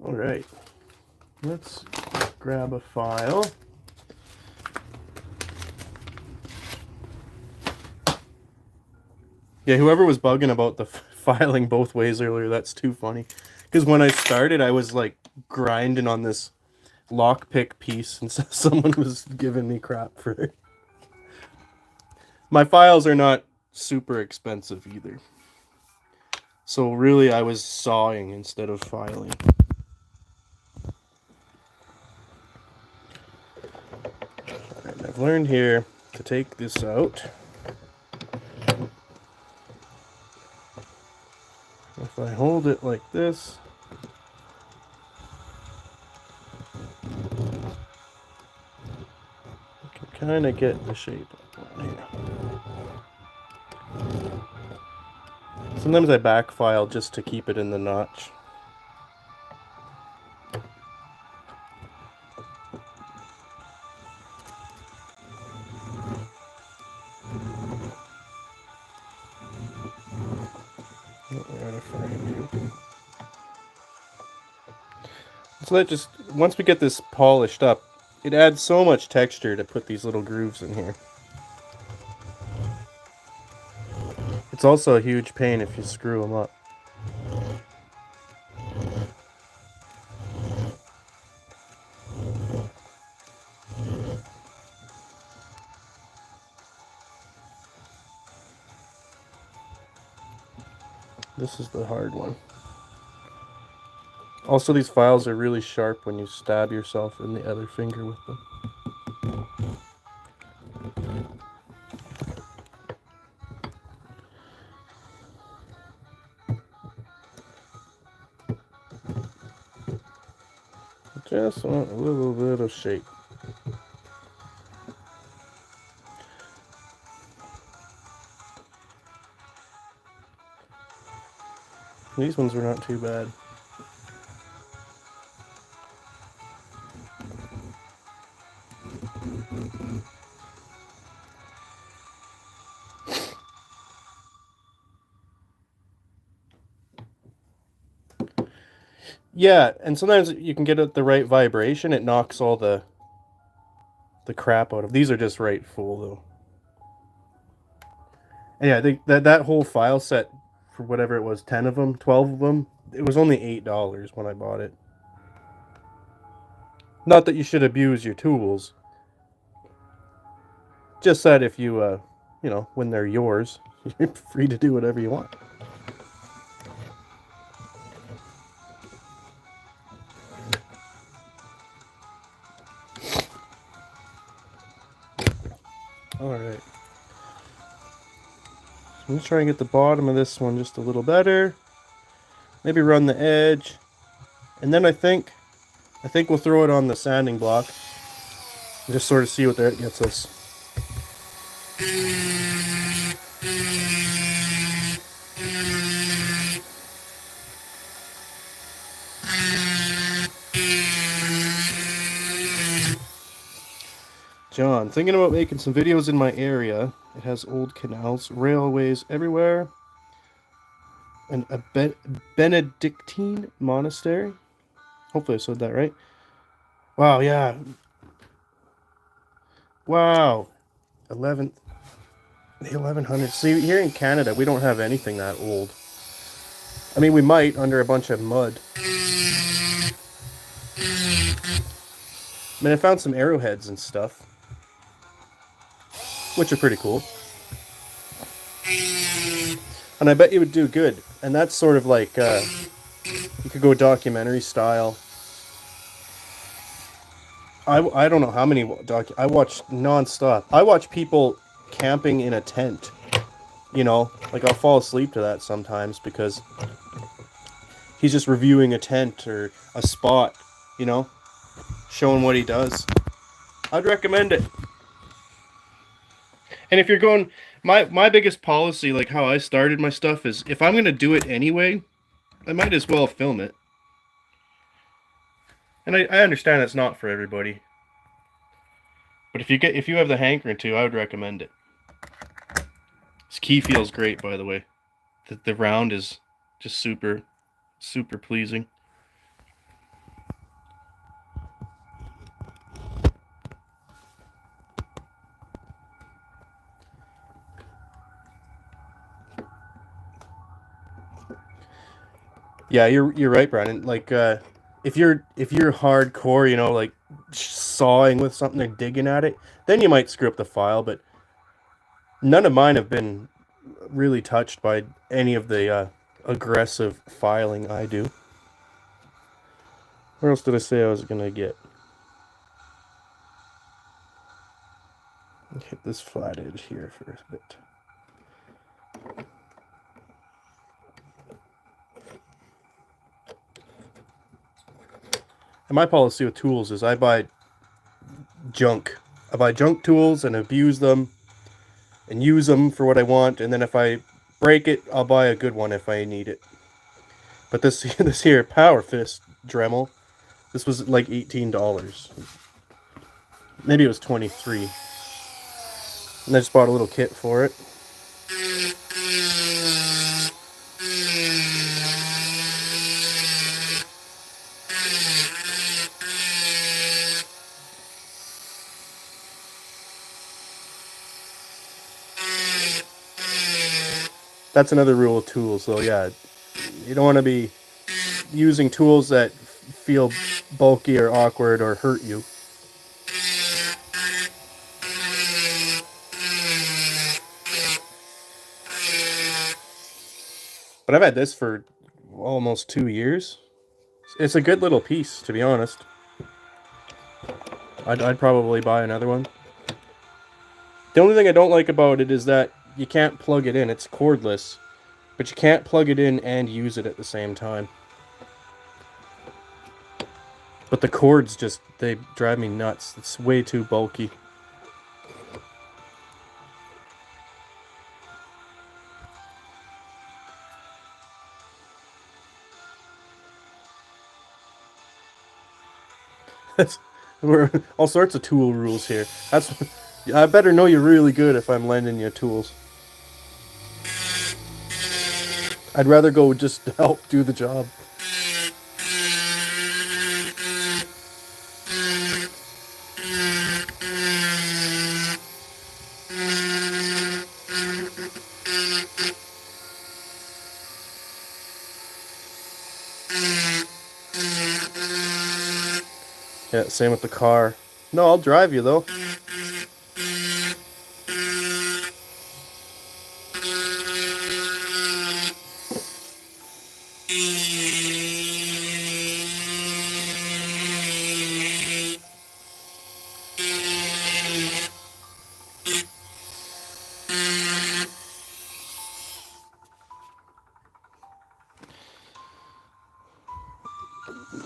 All right, let's grab a file. Yeah, whoever was bugging about the filing both ways earlier, that's too funny. Because when I started, I was like grinding on this lockpick piece, and so someone was giving me crap for it. My files are not super expensive either. So really, I was sawing instead of filing. Alright, I've learned here to take this out. If I hold it like this, I can kind of get the shape on here. Sometimes I back file just to keep it in the notch. So that just, once we get this polished up, it adds so much texture to put these little grooves in here. It's also a huge pain if you screw them up. This is the hard one. Also, these files are really sharp when you stab yourself in the other finger with them. Just want a little bit of shape. These ones are not too bad. Yeah, and sometimes you can get it the right vibration. It knocks all the crap out of. These are just right full though. And yeah, I think that whole file set for whatever it was, 10 of them, 12 of them, it was only $8 when I bought it. Not that you should abuse your tools. Just that if you you know, when they're yours, you're free to do whatever you want. Alright. So I'm going to try and get the bottom of this one just a little better. Maybe run the edge. And then I think we'll throw it on the sanding block. And just sort of see what that gets us. John, thinking about making some videos in my area. It has old canals, railways everywhere, and a Benedictine monastery. Hopefully I said that right. Wow, yeah. Wow. The 1100s. See, here in Canada, we don't have anything that old. I mean, we might under a bunch of mud. I mean, I found some arrowheads and stuff, which are pretty cool. And I bet you would do good. And that's sort of like, you could go documentary style. I don't know how many I watch non-stop. I watch people camping in a tent. You know, like I'll fall asleep to that sometimes because he's just reviewing a tent or a spot, you know, showing what he does. I'd recommend it. And if you're going, my biggest policy, like how I started my stuff, is if I'm going to do it anyway, I might as well film it. And I understand it's not for everybody. But if you have the hankering to, I would recommend it. This key feels great, by the way. The round is just super pleasing. Yeah, you're right, Brandon. Like if you're hardcore, you know, like sawing with something or digging at it, then you might screw up the file, but none of mine have been really touched by any of the aggressive filing I do. Where else did I say I was gonna get? Hit this flat edge here for a bit. And my policy with tools is I buy junk. I buy junk tools and abuse them and use them for what I want, and then if I break it, I'll buy a good one if I need it. But this here Power Fist Dremel, this was like $18. Maybe it was 23. And I just bought a little kit for it. That's another rule of tools, so yeah, you don't want to be using tools that feel bulky or awkward or hurt you. But I've had this for almost 2 years. It's a good little piece, to be honest. I'd probably buy another one. The only thing I don't like about it is that you can't plug it in. It's cordless, but you can't plug it in and use it at the same time. But the cords just, they drive me nuts. It's way too bulky. We're all sorts of tool rules here. I better know you're really good if I'm lending you tools. I'd rather go just help do the job. Yeah, same with the car. No, I'll drive you though.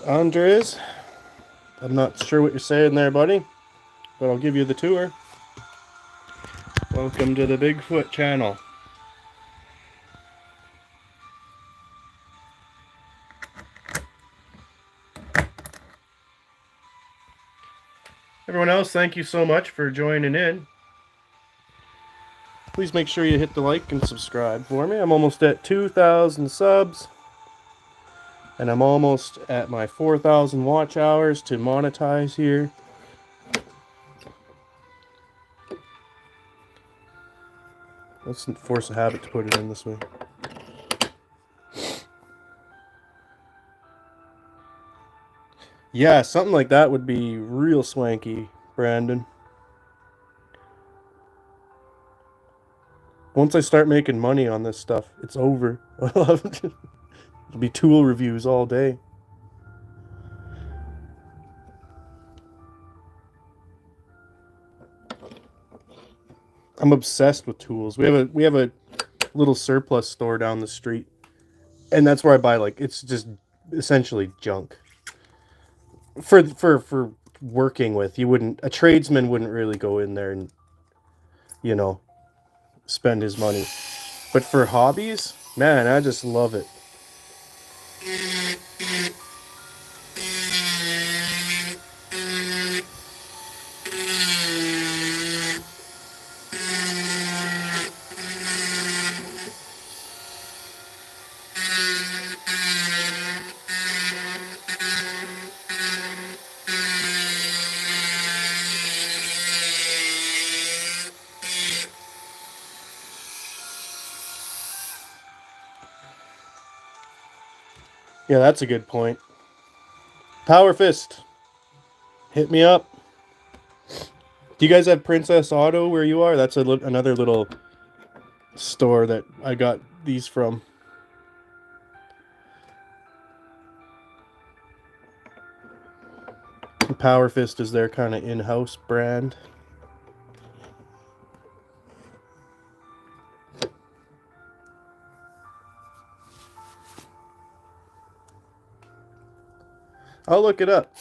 Andres, I'm not sure what you're saying there, buddy, but I'll give you the tour. Welcome to the Bigfoot channel. Everyone else, thank you so much for joining in. Please make sure you hit the like and subscribe for me. I'm almost at 2,000 subs. And I'm almost at my 4,000 watch hours to monetize here. Let's force a habit to put it in this way. Yeah, something like that would be real swanky, Brandon. Once I start making money on this stuff, it's over. It'll be tool reviews all day. I'm obsessed with tools. We have a little surplus store down the street, and that's where I buy, like, it's just essentially junk. For working with, a tradesman wouldn't really go in there and, you know, spend his money. But for hobbies, man, I just love it. Yeah, that's a good point. Power Fist, hit me up. Do you guys have Princess Auto where you are? That's another little store that I got these from. Power Fist is their kind of in-house brand. I'll look it up.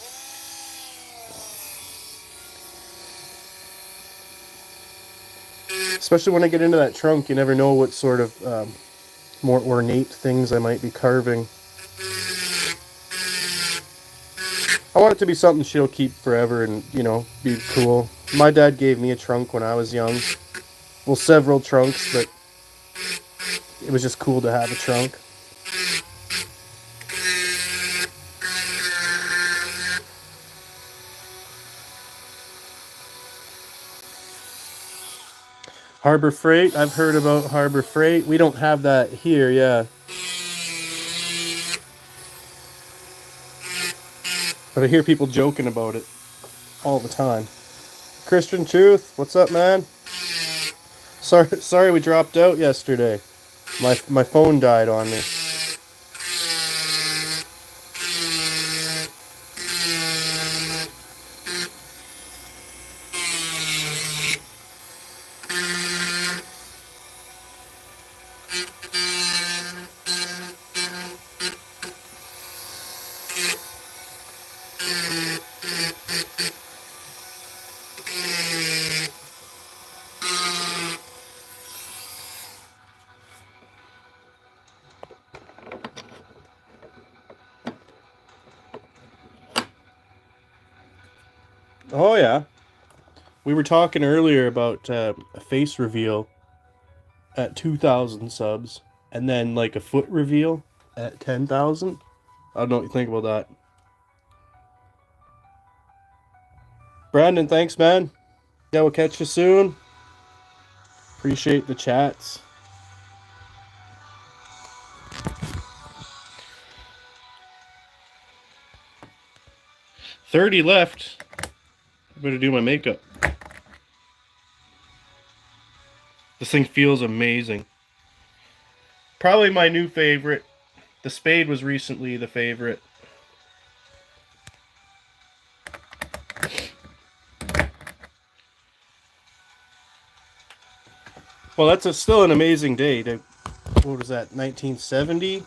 Especially when I get into that trunk, you never know what sort of more ornate things I might be carving. I want it to be something she'll keep forever and, you know, be cool. My dad gave me a trunk when I was young. Well, several trunks, but it was just cool to have a trunk. Harbor Freight, I've heard about Harbor Freight. We don't have that here, yeah. But I hear people joking about it all the time. Christian Truth, what's up, man? Sorry we dropped out yesterday. My phone died on me. Oh yeah, we were talking earlier about a face reveal at 2,000 subs, and then like a foot reveal at 10,000. I don't know what you think about that. Brandon, thanks, man. Yeah, we'll catch you soon. Appreciate the chats. 30 left. I better do my makeup. This thing feels amazing. Probably my new favorite. The Spade was recently the favorite. Well, that's still an amazing day. What was that, 1970?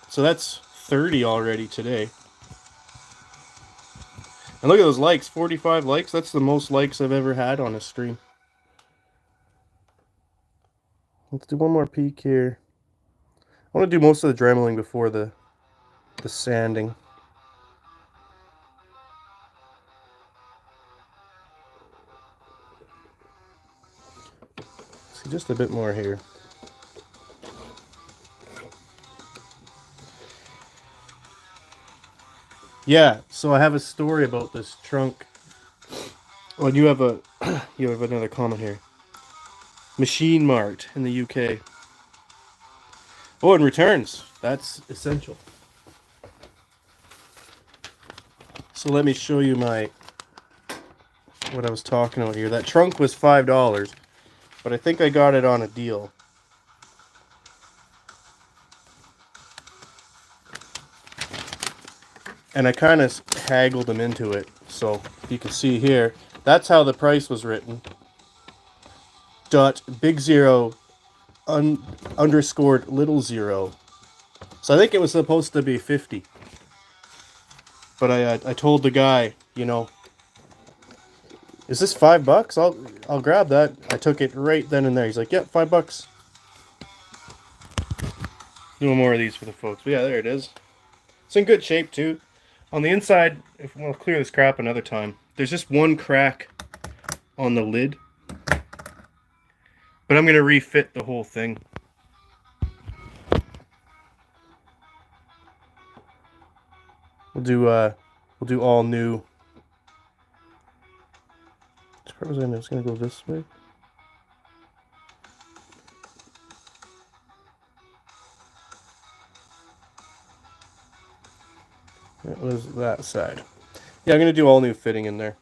So that's 30 already today. And look at those likes, 45 likes. That's the most likes I've ever had on a stream. Let's do one more peek here. I want to do most of the dremeling before the sanding. See, just a bit more here. Yeah, so I have a story about this trunk. Oh, you have another comment here. Machine Mart in the UK. Oh, and returns. That's essential. So let me show you what I was talking about here. That trunk was $5, but I think I got it on a deal. And I kind of haggled them into it. So you can see here, that's how the price was written. Big zero underscored little zero. So I think it was supposed to be 50. But I told the guy, you know, is this $5? I'll grab that. I took it right then and there. He's like, yep, $5. Do more of these for the folks. But yeah, there it is. It's in good shape too. On the inside, if we'll clear this crap another time, there's just one crack on the lid. But I'm gonna refit the whole thing. We'll do all new. As far as I know, it's gonna go this way. It was that side. Yeah, I'm gonna do all new fitting in there.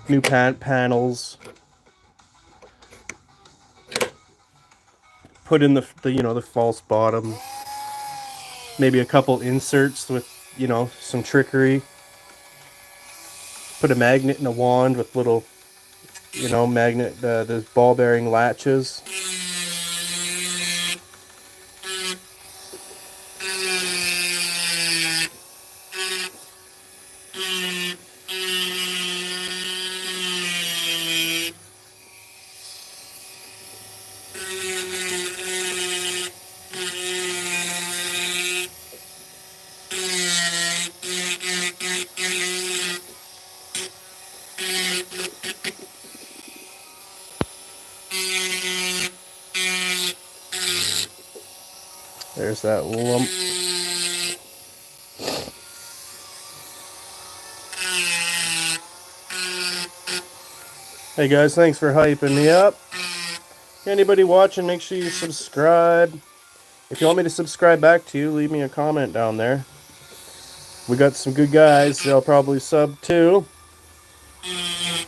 New panels. Put in the false bottom. Maybe a couple inserts with, some trickery. Put a magnet in a wand with little, the ball bearing latches. There's that lump. Hey guys, thanks for hyping me up. Anybody watching, make sure you subscribe. If you want me to subscribe back to you, leave me a comment down there. We got some good guys. They'll probably sub too.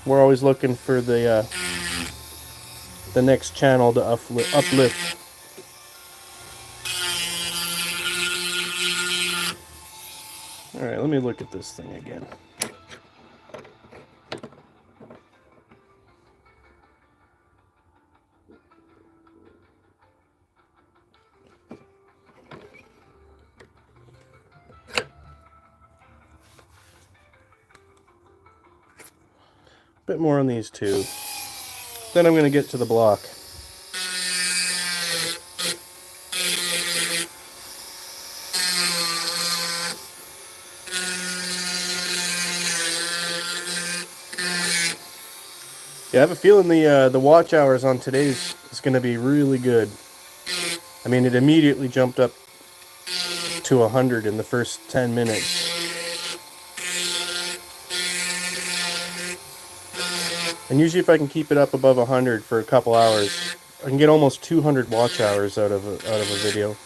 We're always looking for the next channel to uplift. Alright, let me look at this thing again. Bit more on these two. Then I'm going to get to the block. Yeah, I have a feeling the watch hours on today's is going to be really good. I mean, it immediately jumped up to 100 in the first 10 minutes. And usually if I can keep it up above 100 for a couple hours, I can get almost 200 watch hours out of a video.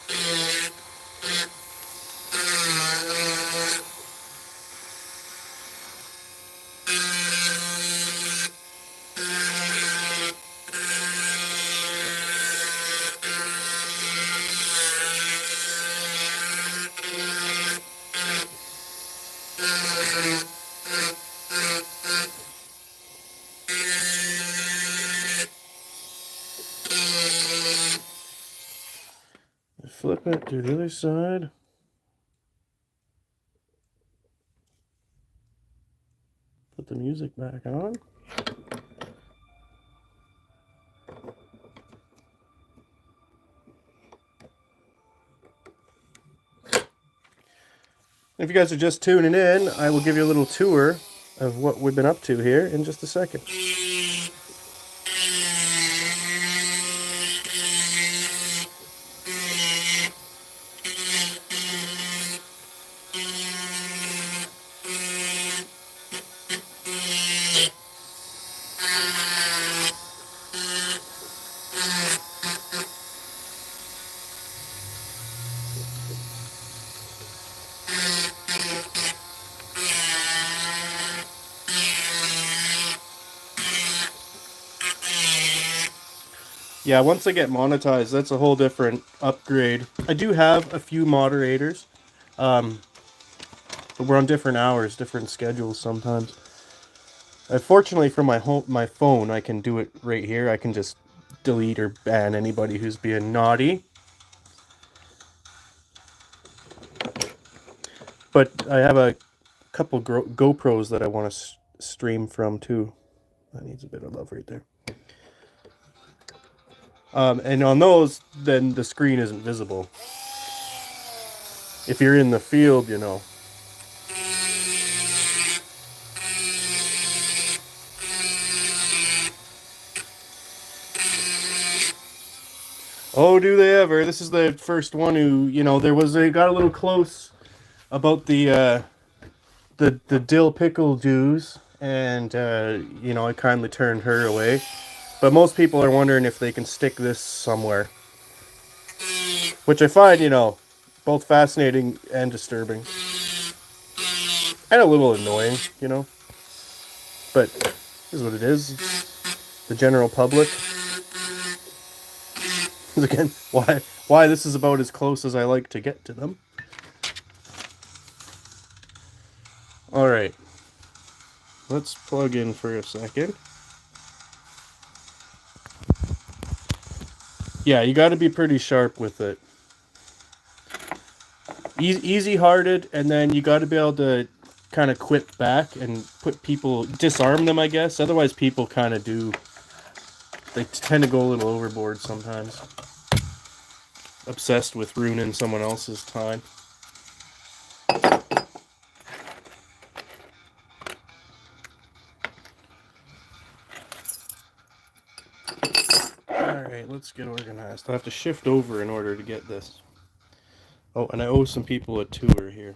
Flip it to the other side. Put the music back on. If you guys are just tuning in, I will give you a little tour of what we've been up to here in just a second. Yeah, once I get monetized, that's a whole different upgrade. I do have a few moderators, but we're on different hours, different schedules sometimes. Fortunately for my phone, I can do it right here. I can just delete or ban anybody who's being naughty. But I have a couple GoPros that I want to stream from too. That needs a bit of love right there. And on those, then the screen isn't visible. If you're in the field, you know. Oh, do they ever? This is the first one who, you know, they got a little close about the dill pickle juice, and you know, I kindly turned her away. But most people are wondering if they can stick this somewhere, which I find, you know, both fascinating and disturbing, and a little annoying, you know. But this is what it is. The general public. Again, why this is about as close as I like to get to them. All right, let's plug in for a second. Yeah, you got to be pretty sharp with it. Easy-hearted, and then you got to be able to kind of quit back and disarm them, I guess. Otherwise, people kind of they tend to go a little overboard sometimes. Obsessed with ruining someone else's time. Alright, let's get organized. I'll have to shift over in order to get this. Oh, and I owe some people a tour here.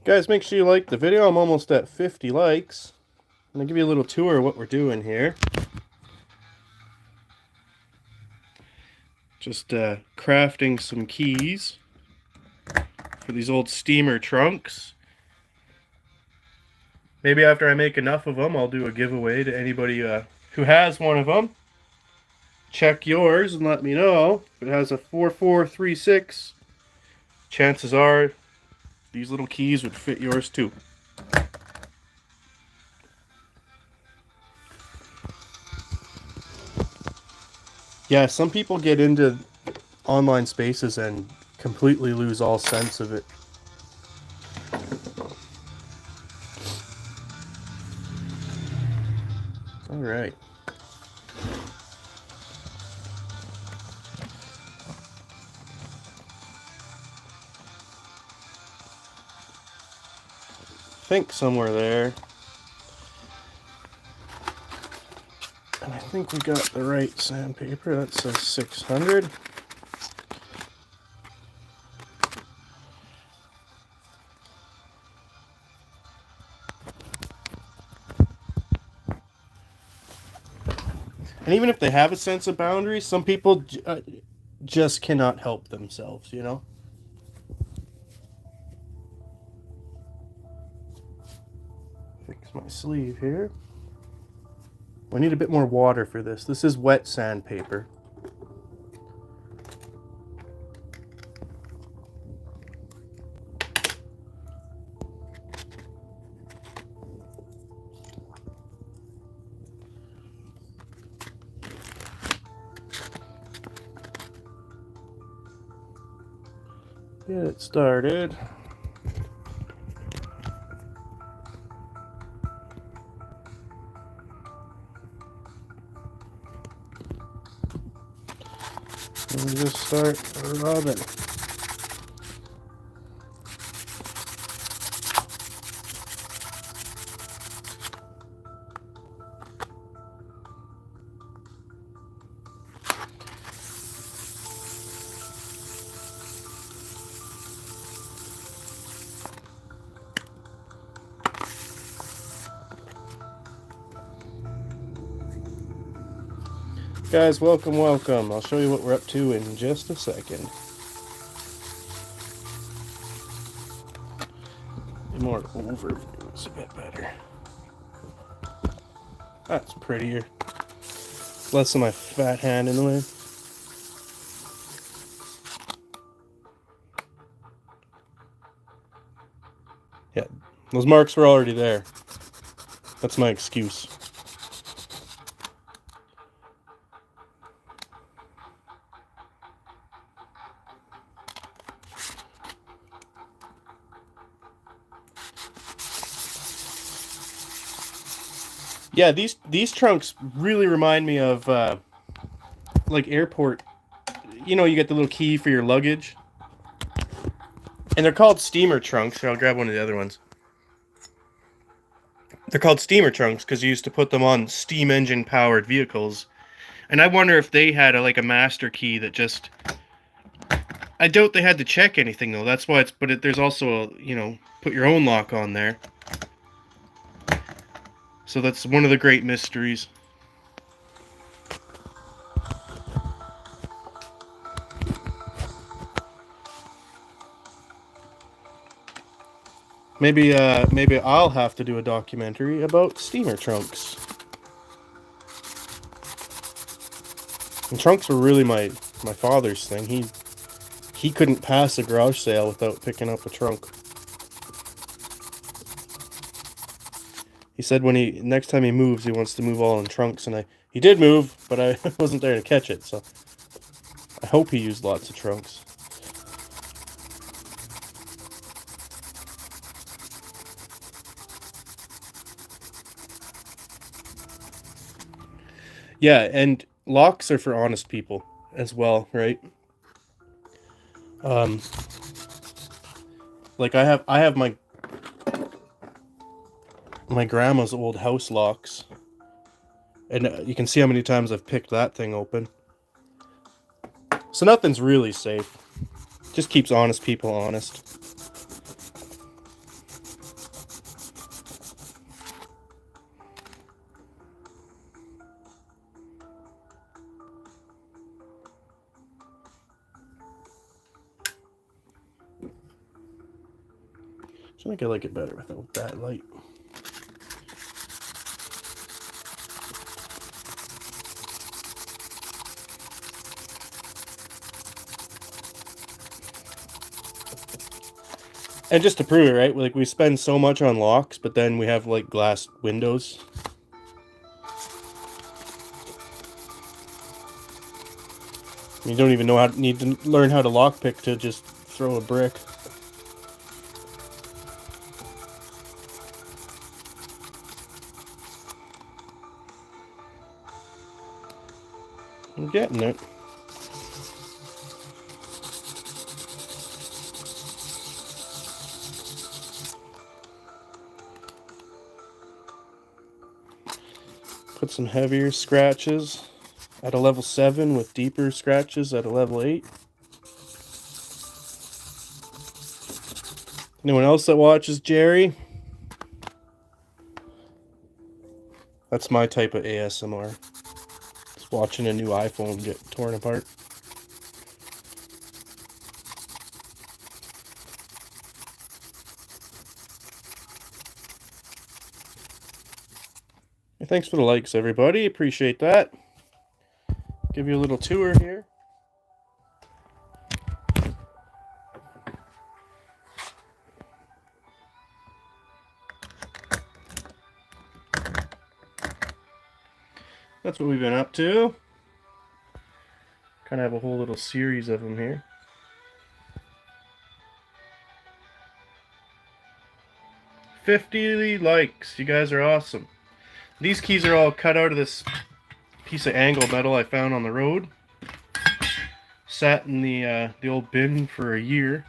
Guys, make sure you like the video. I'm almost at 50 likes. I'm going to give you a little tour of what we're doing here. Just crafting some keys for these old steamer trunks. Maybe after I make enough of them, I'll do a giveaway to anybody who has one of them. Check yours and let me know. If it has a 4436, chances are these little keys would fit yours too. Yeah, some people get into online spaces and completely lose all sense of it. All right. I think somewhere there. And I think we got the right sandpaper. That says 600. And even if they have a sense of boundaries, some people just cannot help themselves, you know? Fix my sleeve here. I need a bit more water for this. This is wet sandpaper. Get it started. And just start rubbing. Guys, welcome, welcome. I'll show you what we're up to in just a second. A more overview is a bit better. That's prettier. Less of my fat hand in the way. Yeah, those marks were already there. That's my excuse. Yeah, these trunks really remind me of like airport. You know, you get the little key for your luggage, and they're called steamer trunks. Here, I'll grab one of the other ones. They're called steamer trunks because you used to put them on steam engine powered vehicles, and I wonder if they had like a master key that just. I doubt they had to check anything though. That's why it's. But there's also a, put your own lock on there. So that's one of the great mysteries. Maybe I'll have to do a documentary about steamer trunks. And trunks were really my father's thing. He couldn't pass a garage sale without picking up a trunk. He said next time he moves, he wants to move all in trunks, and he did move, but I wasn't there to catch it, so I hope he used lots of trunks. Yeah, and locks are for honest people as well, right? Like I have my grandma's old house locks, and you can see how many times I've picked that thing open. So nothing's really safe. Just keeps honest people honest. I think I like it better without that light. And just to prove it, right? Like we spend so much on locks, but then we have like glass windows. You don't even need to learn how to lockpick to just throw a brick. I'm getting it. Put some heavier scratches at a level 7 with deeper scratches at a level 8. Anyone else that watches Jerry? That's my type of ASMR. Just watching a new iPhone get torn apart. Hey, thanks for the likes, everybody. Appreciate that. Give you a little tour here. That's what we've been up to. Kind of have a whole little series of them here. $50 likes. You guys are awesome. These keys are all cut out of this piece of angle metal I found on the road. Sat in the old bin for a year.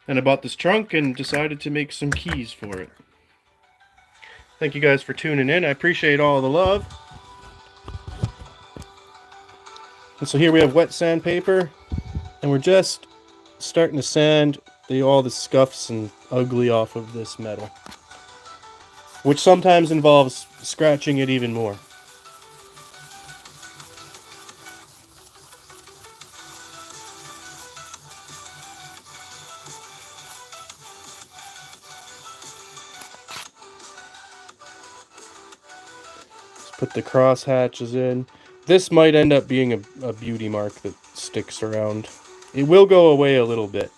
And I bought this trunk and decided to make some keys for it. Thank you guys for tuning in. I appreciate all the love. And so here we have wet sandpaper, and we're just starting to sand all the scuffs and ugly off of this metal, which sometimes involves scratching it even more. Let's put the cross hatches in. This might end up being a beauty mark that sticks around. It will go away a little bit.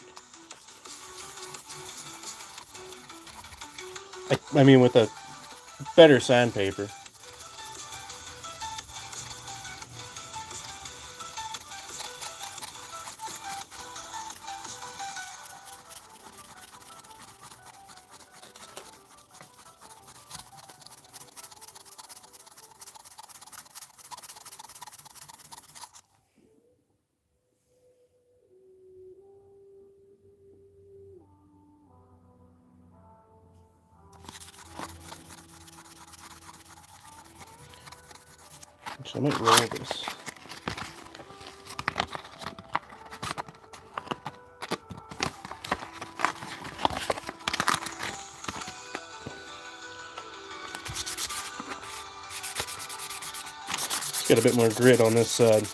I mean, with a better sandpaper. I might roll this. Let's get a bit more grit on this side.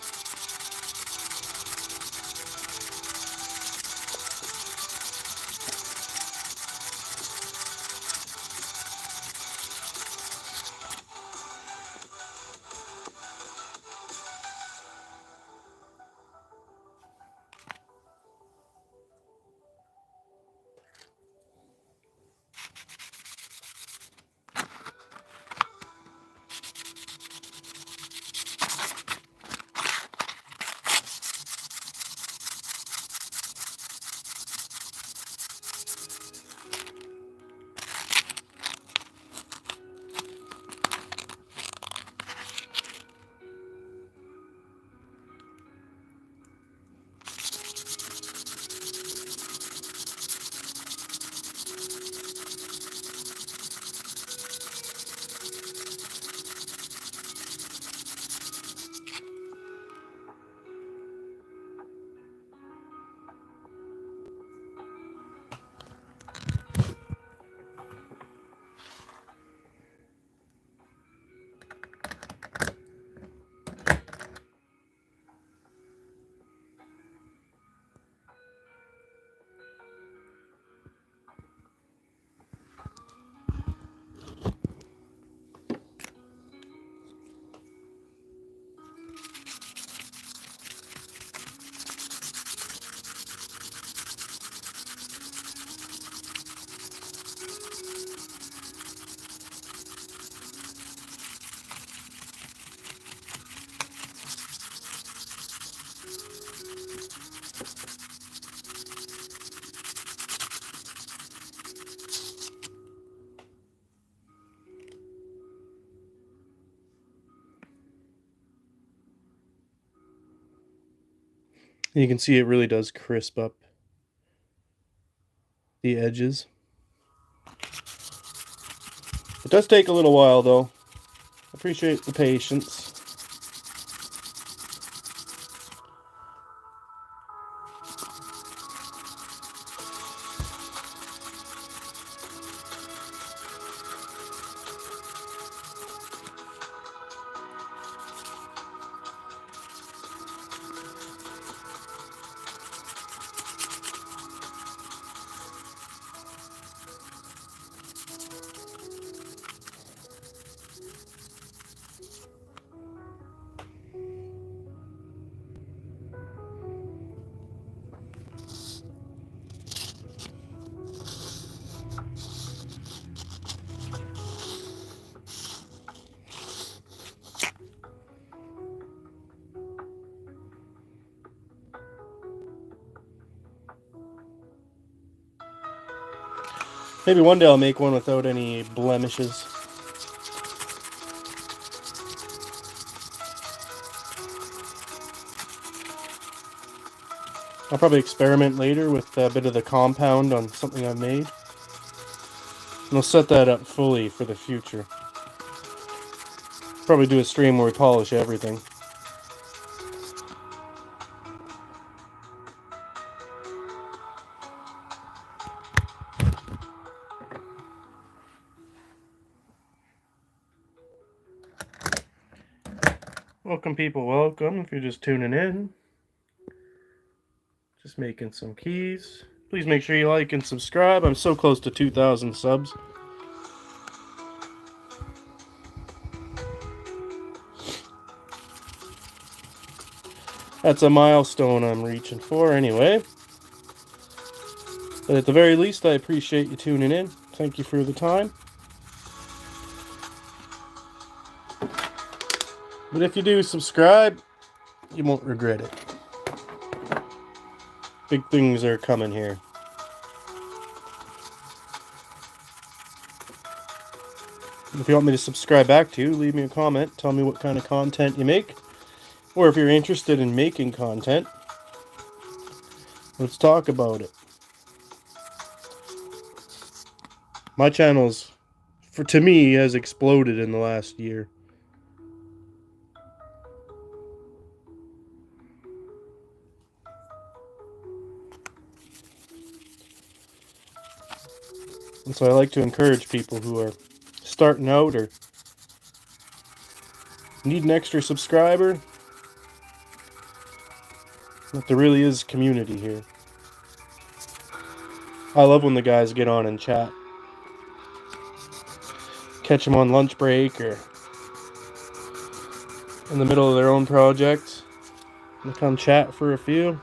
You can see it really does crisp up the edges. It does take a little while though. Appreciate the patience. Maybe one day I'll make one without any blemishes. I'll probably experiment later with a bit of the compound on something I've made. And I'll set that up fully for the future. Probably do a stream where we polish everything. Welcome, people, welcome. If you're just tuning in, just making some keys. Please make sure you like and subscribe. I'm so close to 2,000 subs. That's a milestone I'm reaching for anyway. But at the very least, I appreciate you tuning in. Thank you for the time. But if you do subscribe, you won't regret it. Big things are coming here. If you want me to subscribe back to you, leave me a comment. Tell me what kind of content you make. Or if you're interested in making content, let's talk about it. My channel's, to me, has exploded in the last year. And so I like to encourage people who are starting out or need an extra subscriber, that there really is community here. I love when the guys get on and chat. Catch them on lunch break or in the middle of their own project. And come chat for a few.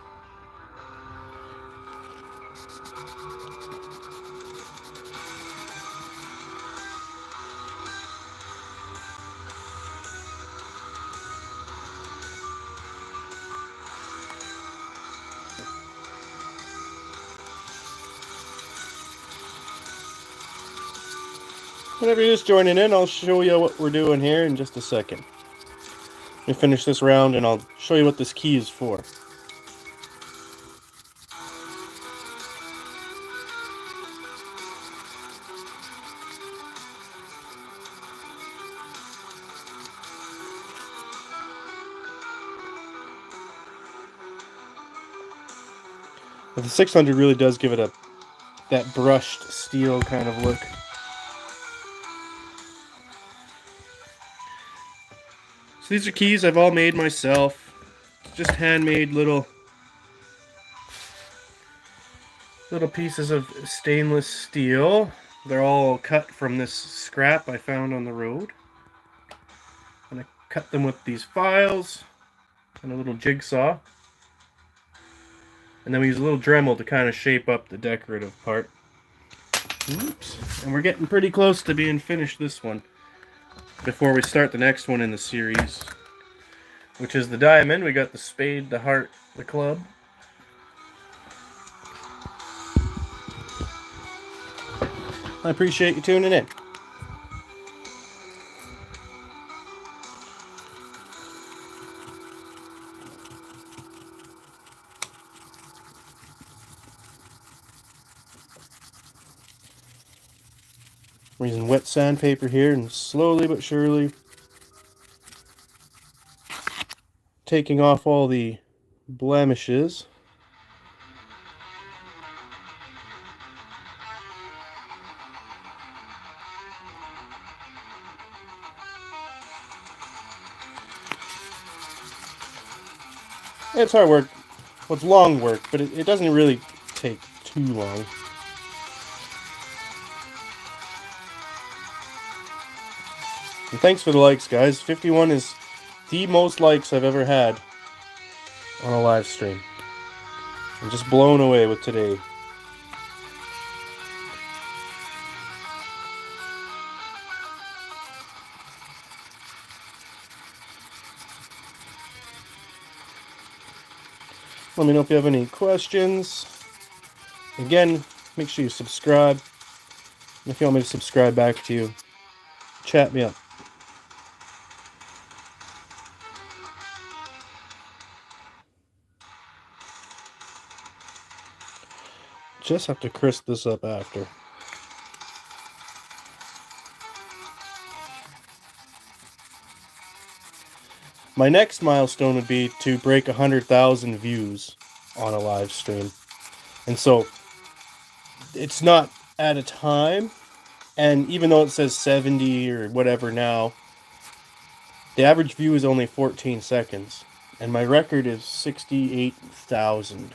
Whenever you're just joining in, I'll show you what we're doing here in just a second. Let me finish this round and I'll show you what this key is for. But the 600 really does give it that brushed steel kind of look. So these are keys I've all made myself. Just handmade little pieces of stainless steel. They're all cut from this scrap I found on the road. And I cut them with these files and a little jigsaw. And then we use a little Dremel to kind of shape up the decorative part. Oops. And we're getting pretty close to being finished this one before we start the next one in the series, which is the diamond. We got the spade, the heart, the club. I appreciate you tuning in. We're using wet sandpaper here, and slowly but surely taking off all the blemishes. It's hard work. Well, it's long work, but it doesn't really take too long. And thanks for the likes, guys. 51 is the most likes I've ever had on a live stream. I'm just blown away with today. Let me know if you have any questions. Again, make sure you subscribe. And if you want me to subscribe back to you, chat me up. Just have to crisp this up after. My next milestone would be to break 100,000 views on a live stream. And so it's not at a time, and even though it says 70 or whatever now, the average view is only 14 seconds, and my record is 68,000.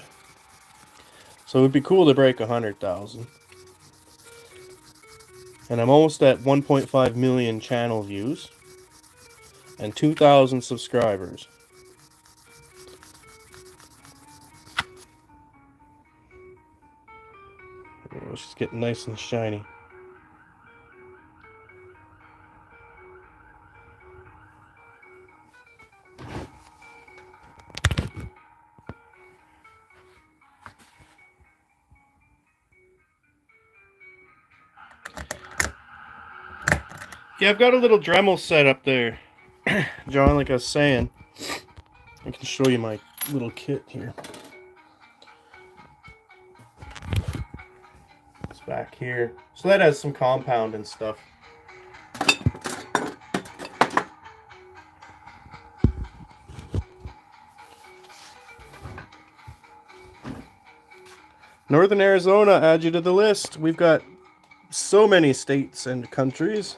So it would be cool to break 100,000. And I'm almost at 1.5 million channel views and 2,000 subscribers. It's just getting nice and shiny. Yeah, I've got a little Dremel set up there, John, like I was saying. I can show you my little kit here. It's back here. So that has some compound and stuff. Northern Arizona, add you to the list. We've got so many states and countries.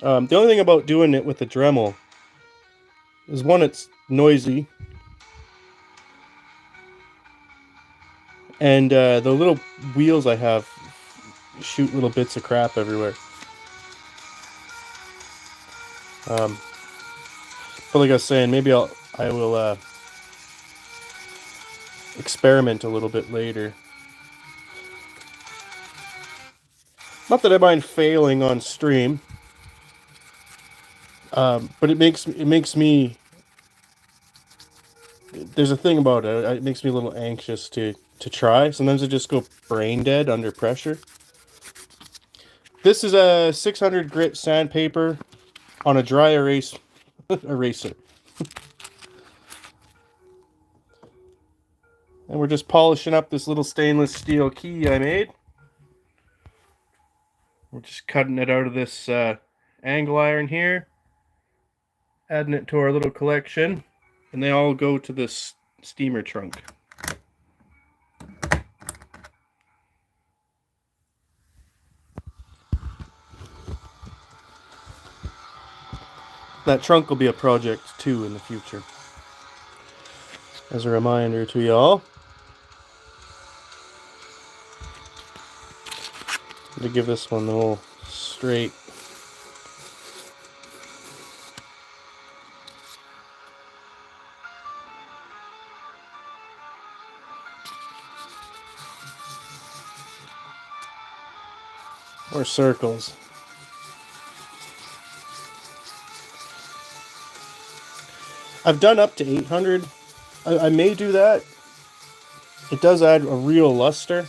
The only thing about doing it with a Dremel is, one, it's noisy, and the little wheels I have shoot little bits of crap everywhere. But like I was saying, maybe I will experiment a little bit later. Not that I mind failing on stream. But it makes me. There's a thing about it. It makes me a little anxious to try. Sometimes I just go brain dead under pressure. This is a 600 grit sandpaper on a dry eraser. And we're just polishing up this little stainless steel key I made. We're just cutting it out of this angle iron here, adding it to our little collection, and they all go to this steamer trunk. That trunk will be a project too in the future. As a reminder to y'all, to give this one the whole straight. Or circles. I've done up to 800. I may do that. It does add a real luster.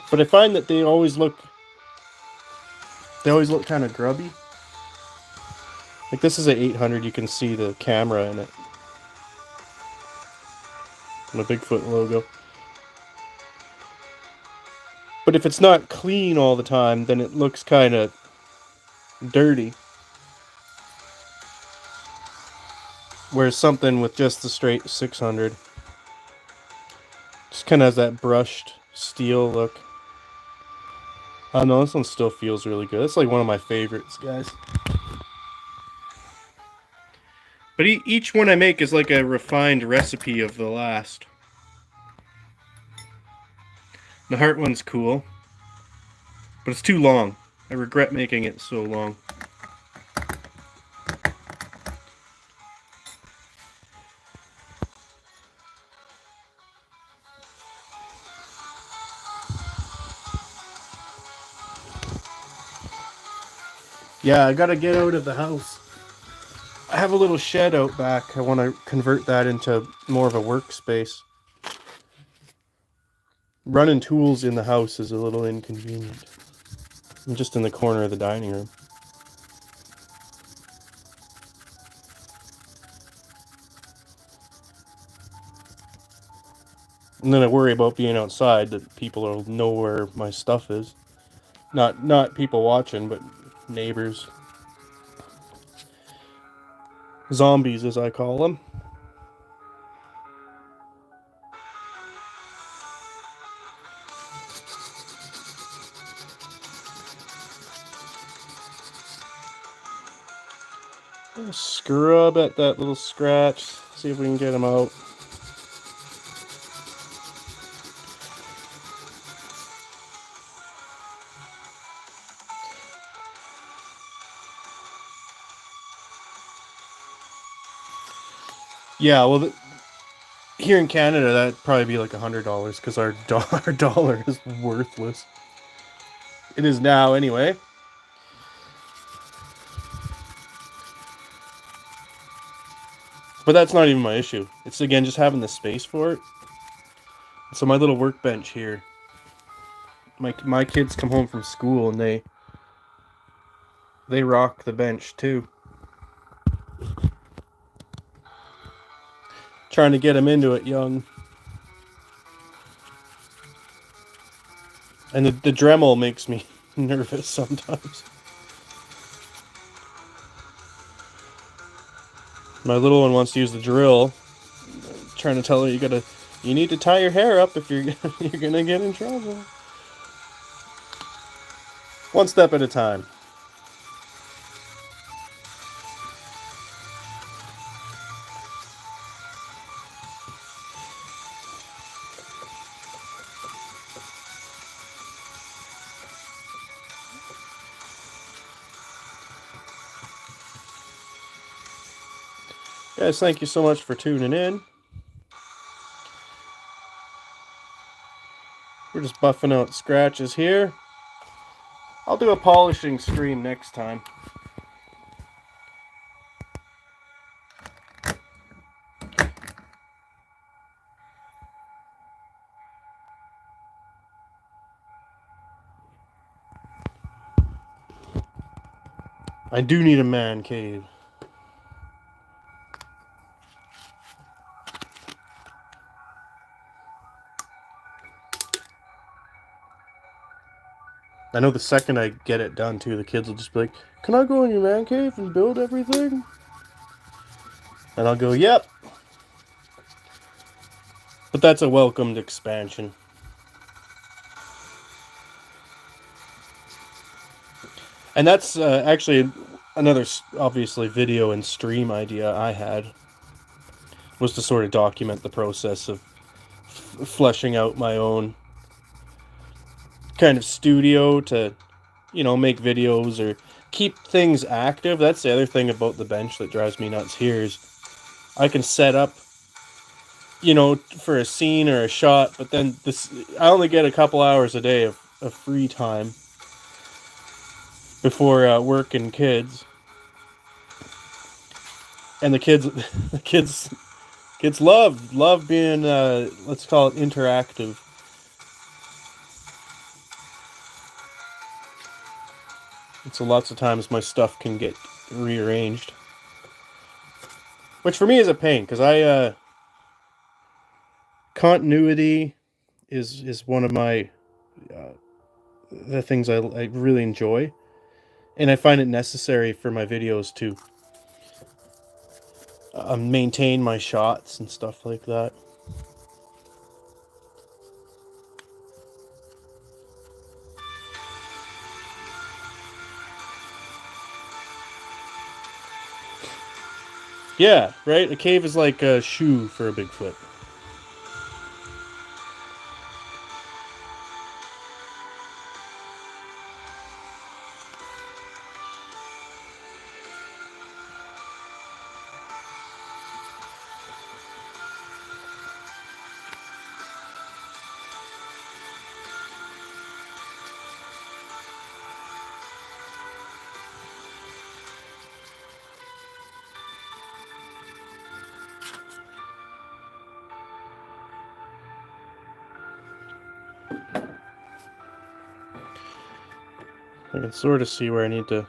But I find that they always look kind of grubby. Like this is an 800, you can see the camera in it. And the Bigfoot logo. But But if it's not clean all the time, then it looks kind of dirty. Whereas something with just the straight 600 just kind of has that brushed steel look. I don't know, this one still feels really good. It's like one of my favorites, guys. But each one I make is like a refined recipe of the last. The heart one's cool, but it's too long. I regret making it so long. Yeah, I gotta get out of the house. I have a little shed out back. I want to convert that into more of a workspace. Running tools in the house is a little inconvenient. I'm just in the corner of the dining room. And then I worry about being outside, that people will know where my stuff is. Not people watching, but neighbors. Zombies, as I call them. Scrub at that little scratch. See if we can get them out. Yeah, well, here in Canada, that'd probably be like $100 because our dollar is worthless. It is now, anyway. But that's not even my issue. It's, again, just having the space for it. So my little workbench here, my kids come home from school and they rock the bench too. Trying to get them into it young. And the Dremel makes me nervous sometimes. My little one wants to use the drill. I'm trying to tell her you need to tie your hair up if you're gonna get in trouble. One step at a time. Guys, thank you so much for tuning in. We're just buffing out scratches here. I'll do a polishing stream next time. I do need a man cave. I know the second I get it done, too, the kids will just be like, "Can I go in your man cave and build everything?" And I'll go, "Yep." But that's a welcomed expansion. And that's actually another, obviously, video and stream idea I had, was to sort of document the process of fleshing out my own kind of studio to, make videos or keep things active. That's the other thing about the bench that drives me nuts here is I can set up, for a scene or a shot, but then I only get a couple hours a day of free time before work and kids. And the kids love being, let's call it interactive. And so lots of times my stuff can get rearranged. Which for me is a pain, because continuity is one of my the things I really enjoy, and I find it necessary for my videos to maintain my shots and stuff like that. Yeah, right? A cave is like a shoe for a Bigfoot. I can sort of see where I need to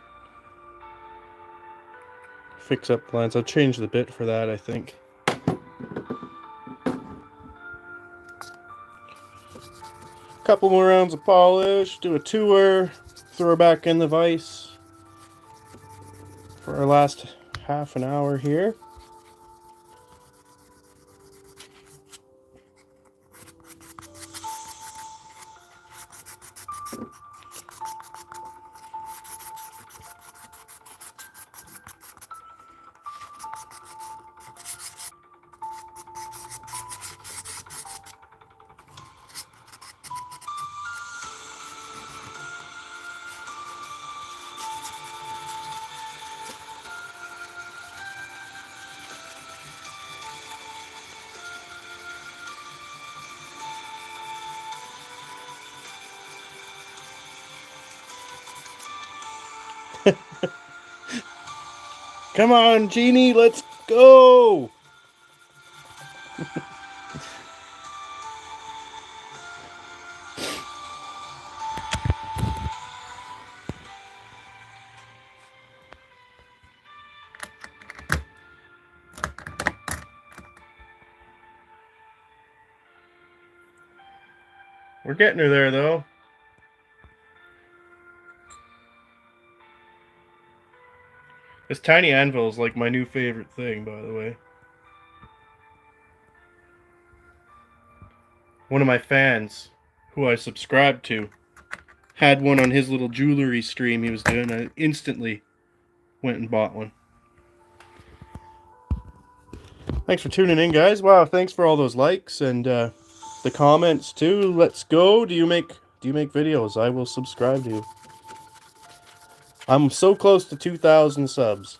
fix up the lines. I'll change the bit for that, I think. Couple more rounds of polish, do a tour, throw back in the vise for our last half an hour here. Come on, Genie, let's go! We're getting her there, though. This tiny anvil is like my new favorite thing, by the way. One of my fans, who I subscribed to, had one on his little jewelry stream he was doing. I instantly went and bought one. Thanks for tuning in, guys. Wow, thanks for all those likes and the comments too. Let's go. Do you make videos? I will subscribe to you. I'm so close to 2,000 subs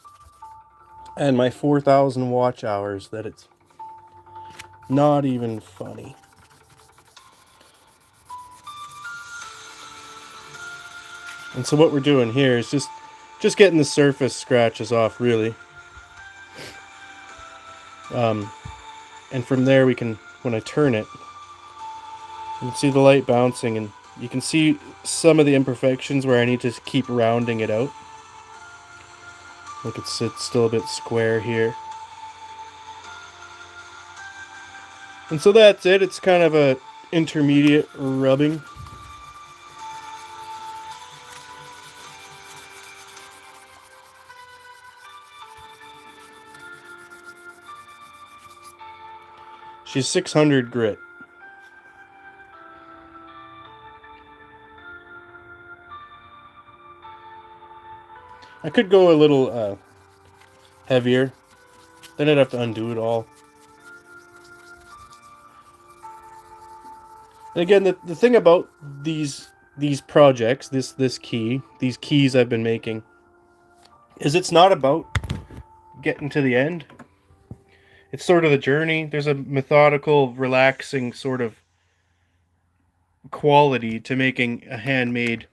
and my 4,000 watch hours that it's not even funny. And so what we're doing here is just getting the surface scratches off, really. And from there we can, when I turn it, you can see the light bouncing, and you can see some of the imperfections where I need to keep rounding it out. Look, it's still a bit square here. And so that's it. It's kind of a intermediate rubbing. She's 600 grit. I could go a little heavier. Then I'd have to undo it all. And again, the thing about these projects, these keys I've been making, is it's not about getting to the end. It's sort of the journey. There's a methodical, relaxing sort of quality to making a handmade.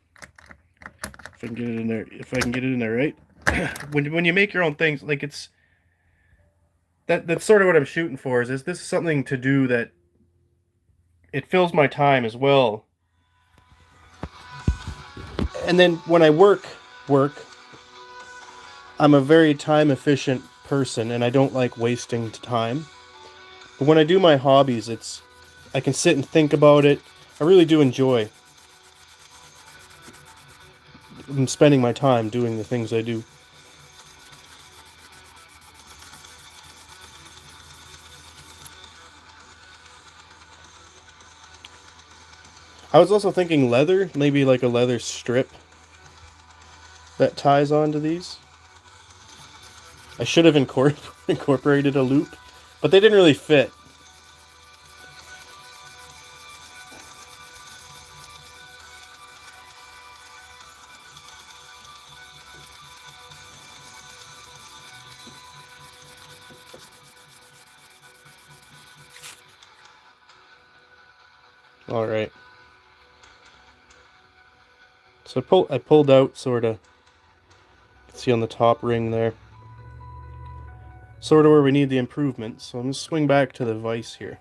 If I can get it in there, right? when you make your own things, like that's sort of what I'm shooting for. Is this is something to do that it fills my time as well. And then when I work, I'm a very time efficient person and I don't like wasting time. But when I do my hobbies, I can sit and think about it. I really do enjoy I'm spending my time doing the things I do. I was also thinking leather, maybe like a leather strip that ties onto these. I should have incorporated a loop, but they didn't really fit. All right. So I pulled out sort of. See on the top ring there. Sort of where we need the improvement. So I'm going to swing back to the vise here.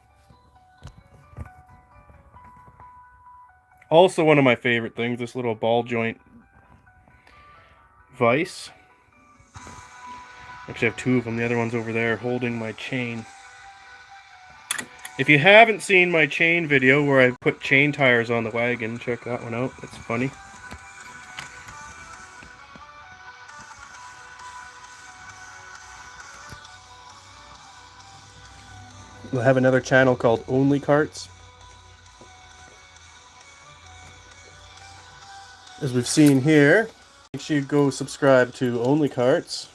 Also one of my favorite things, this little ball joint vise. Actually I have two of them. The other one's over there holding my chain. If you haven't seen my chain video where I put chain tires on the wagon, check that one out. It's funny. I have another channel called Only Carts. As we've seen here, make sure you go subscribe to Only Carts.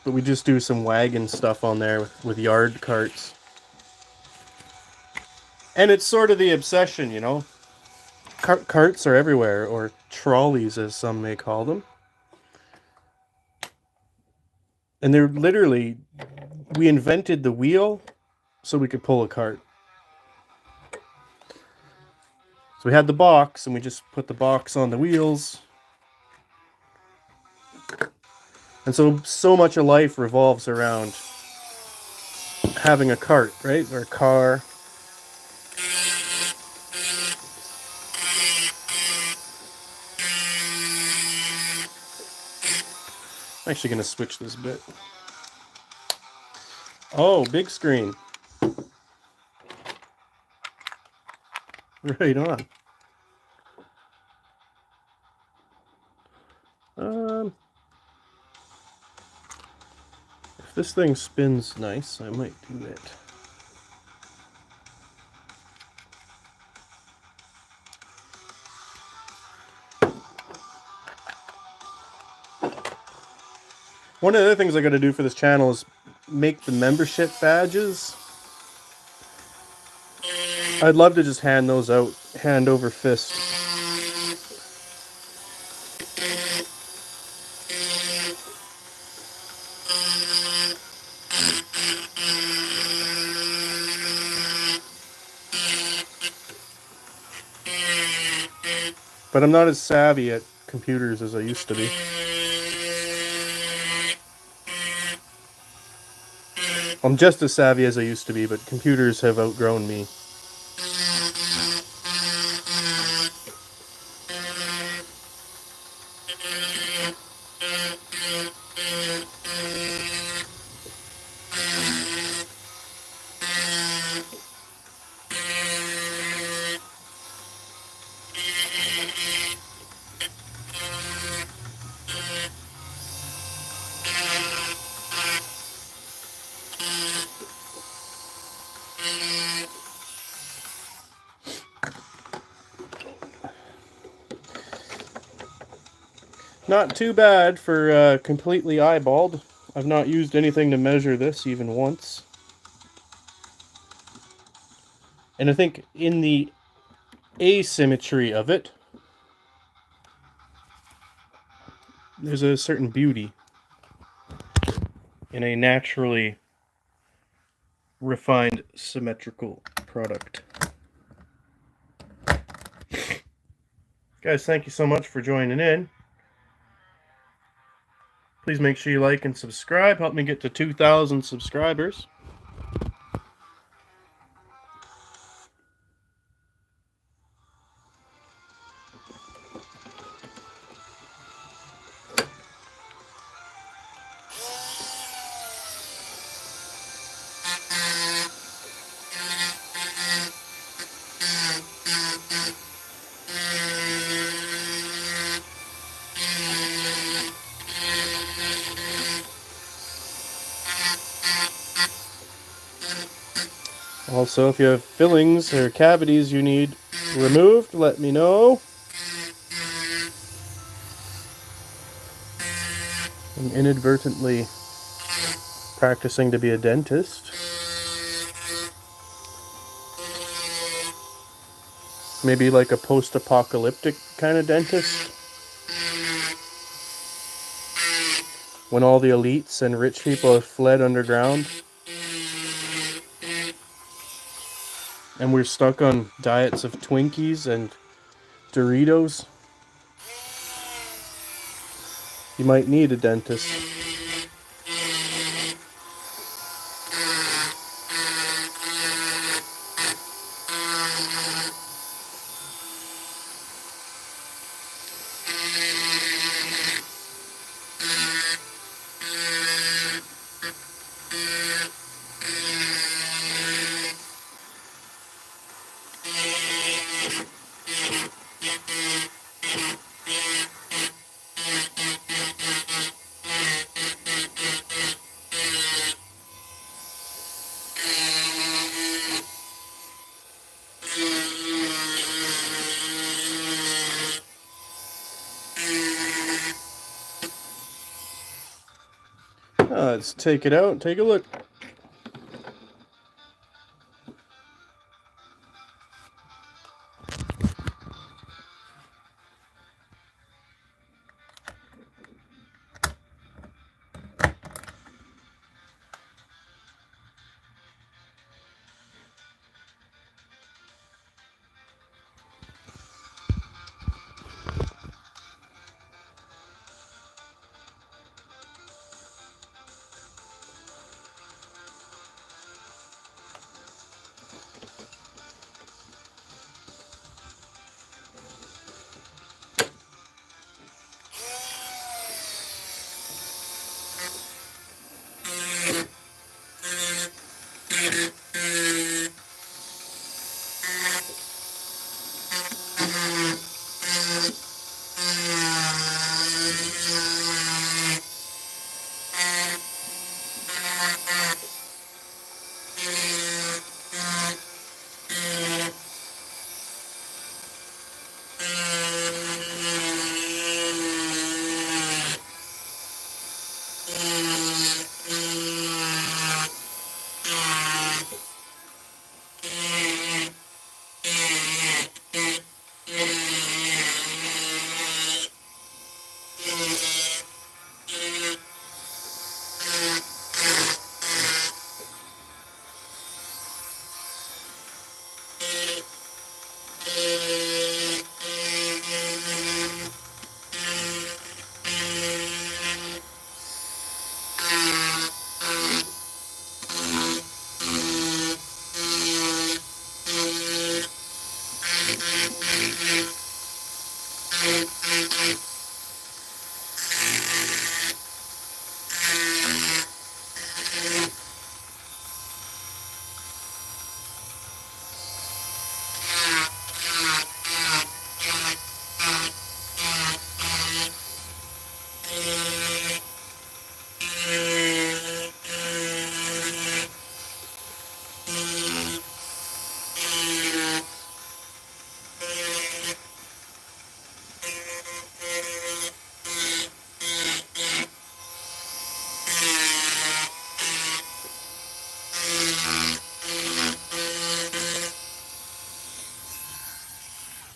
But we just do some wagon stuff on there with yard carts. And it's sort of the obsession, you know. Carts are everywhere, or trolleys as some may call them. And they're literally, we invented the wheel so we could pull a cart. So we had the box, and we just put the box on the wheels. And so much of life revolves around having a cart, right? Or a car. I'm actually going to switch this bit. Oh, big screen. Right on. If this thing spins nice, I might do it. One of the other things I got to do for this channel is make the membership badges. I'd love to just hand those out, hand over fist. But I'm not as savvy at computers as I used to be. I'm just as savvy as I used to be, but computers have outgrown me. Not too bad for completely eyeballed. I've not used anything to measure this even once. And I think in the asymmetry of it, there's a certain beauty in a naturally refined, symmetrical product. Guys, thank you so much for joining in. Please make sure you like and subscribe. Help me get to 2,000 subscribers. Also, if you have fillings or cavities you need removed, let me know. I'm inadvertently practicing to be a dentist. Maybe like a post-apocalyptic kind of dentist. When all the elites and rich people have fled underground. And we're stuck on diets of Twinkies and Doritos. You might need a dentist. Let's take it out and take a look.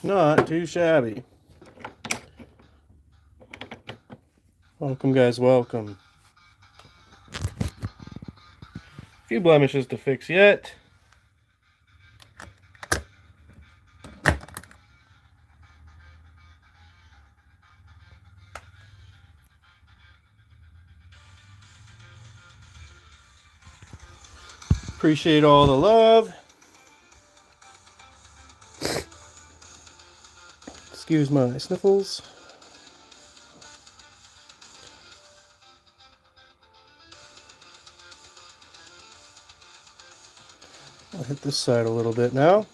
Not too shabby. Welcome, guys, welcome. Few blemishes to fix yet. Appreciate all the love. Excuse my sniffles. I'll hit this side a little bit now.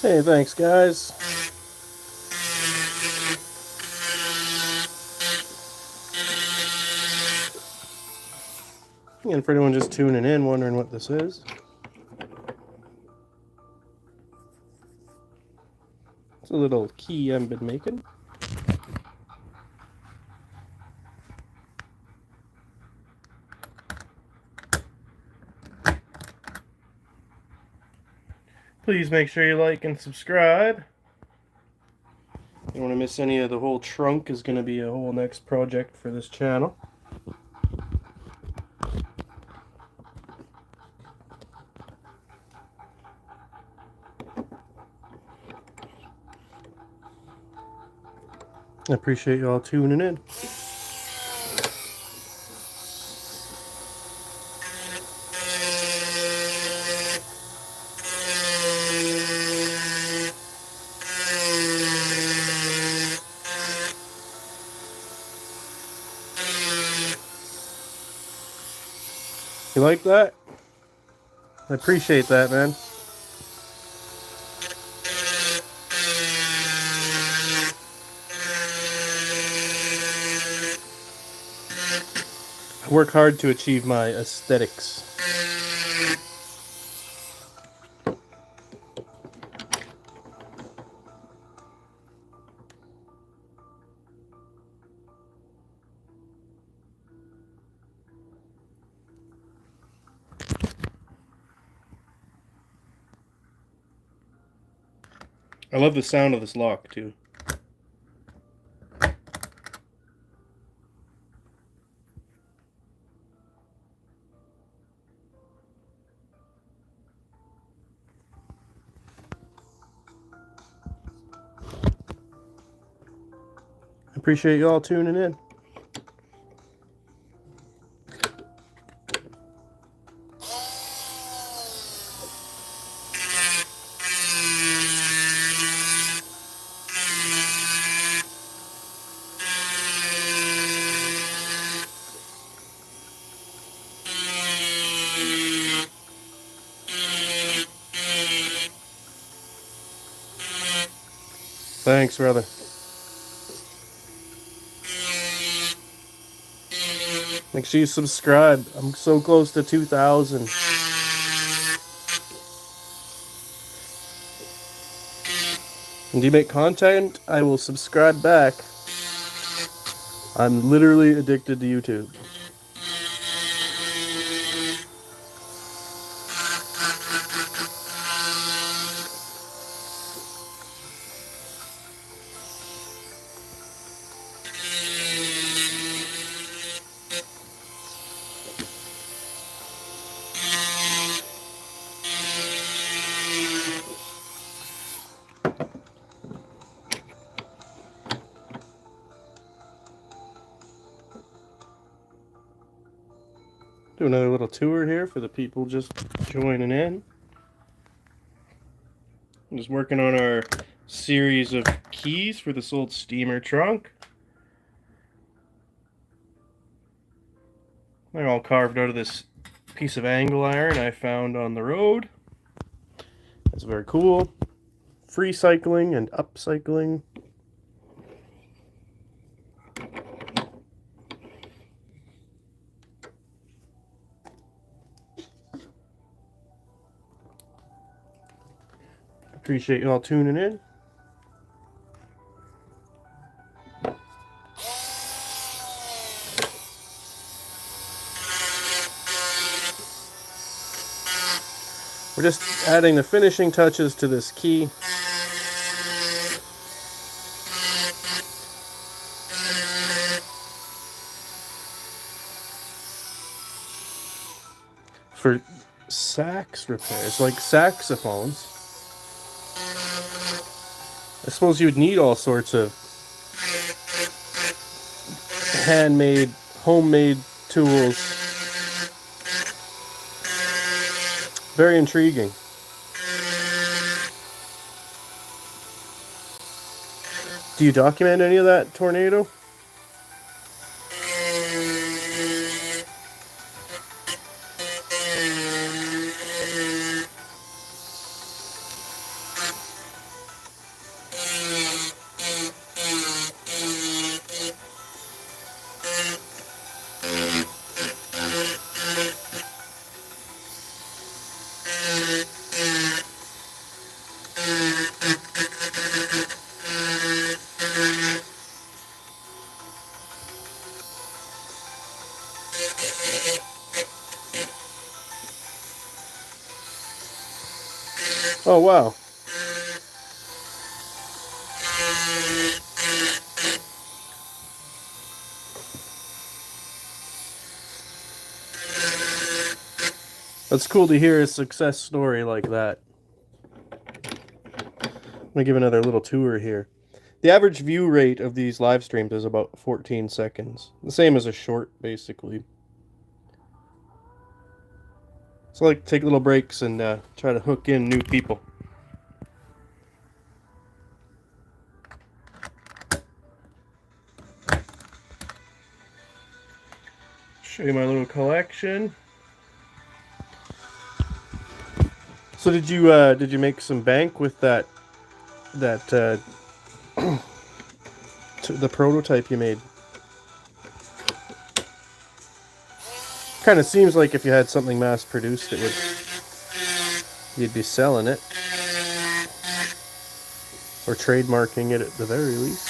Hey, thanks, guys. And for anyone just tuning in, wondering what this is, it's a little key I've been making. Please make sure you like and subscribe. You don't want to miss any of the whole trunk is going to be a whole next project for this channel. I appreciate you all tuning in. You like that? I appreciate that, man. I work hard to achieve my aesthetics. I love the sound of this lock, too. I appreciate you all tuning in. Thanks, brother. Make sure you subscribe. I'm so close to 2,000. And do you make content? I will subscribe back. I'm literally addicted to YouTube. Do another little tour here for the people just joining in. I'm just working on our series of keys for this old steamer trunk. They're all carved out of this piece of angle iron I found on the road. It's very cool. Free cycling and upcycling. Appreciate you all tuning in. We're just adding the finishing touches to this key. For sax repairs, like saxophones, I suppose you would need all sorts of handmade, homemade tools. Very intriguing. Do you document any of that, Tornado? Oh, wow. That's cool to hear a success story like that. I'm going to give another little tour here. The average view rate of these live streams is about 14 seconds. The same as a short, basically. So I like to take little breaks and try to hook in new people. Show you my little collection. So did you make some bank with that the prototype you made? Kind of seems like if you had something mass produced, you'd be selling it or trademarking it at the very least.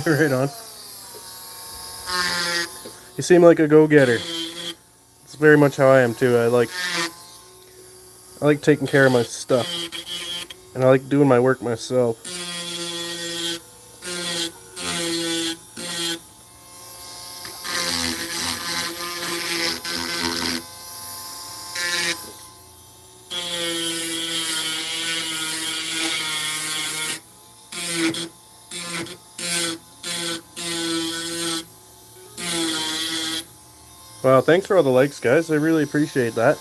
Right on. You seem like a go-getter. It's very much how I am too. I like taking care of my stuff, and I like doing my work myself. Wow, thanks for all the likes, guys. I really appreciate that.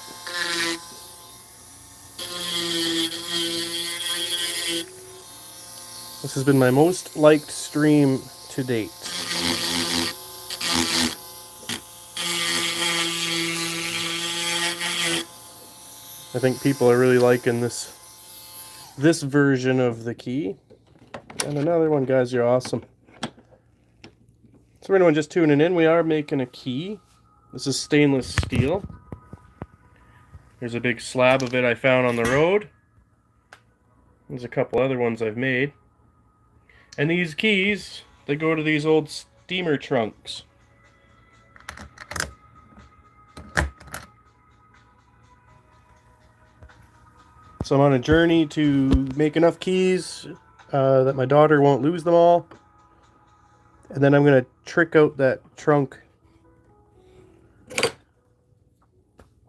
This has been my most liked stream to date. I think people are really liking this version of the key. And another one, guys, you're awesome. So for anyone just tuning in, we are making a key. This is stainless steel. There's a big slab of it I found on the road. There's a couple other ones I've made. And these keys, they go to these old steamer trunks. So I'm on a journey to make enough keys that my daughter won't lose them all. And then I'm going to trick out that trunk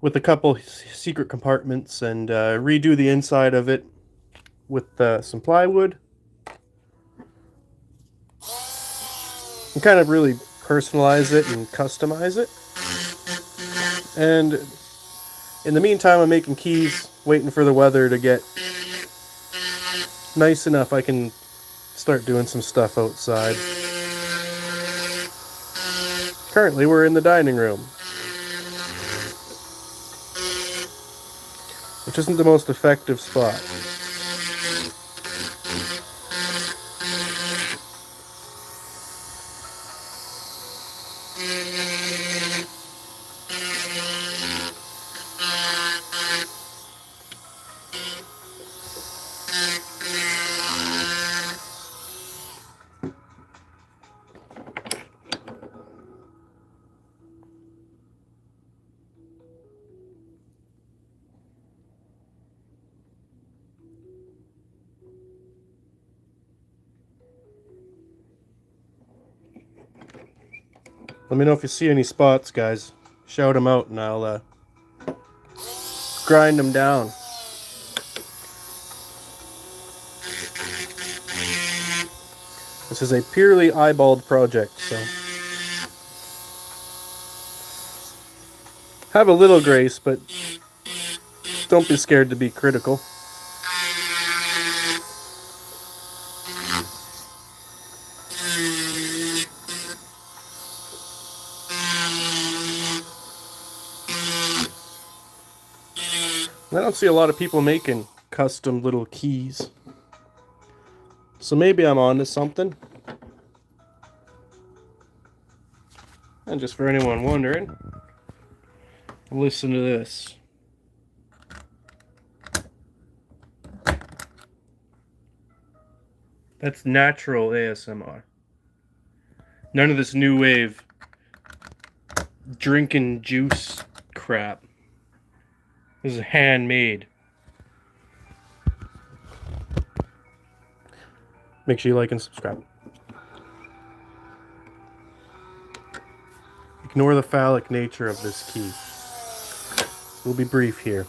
with a couple secret compartments and redo the inside of it with some plywood. And kind of really personalize it and customize it. And in the meantime, I'm making keys, waiting for the weather to get nice enough I can start doing some stuff outside. Currently, we're in the dining room, which isn't the most effective spot. Let me know if you see any spots, guys. Shout them out and I'll grind them down. This is a purely eyeballed project, so have a little grace, but don't be scared to be critical. I don't see a lot of people making custom little keys. So maybe I'm onto something. And just for anyone wondering, listen to this. That's natural ASMR. None of this new wave drinking juice crap. This is handmade. Make sure you like and subscribe. Ignore the phallic nature of this key. We'll be brief here.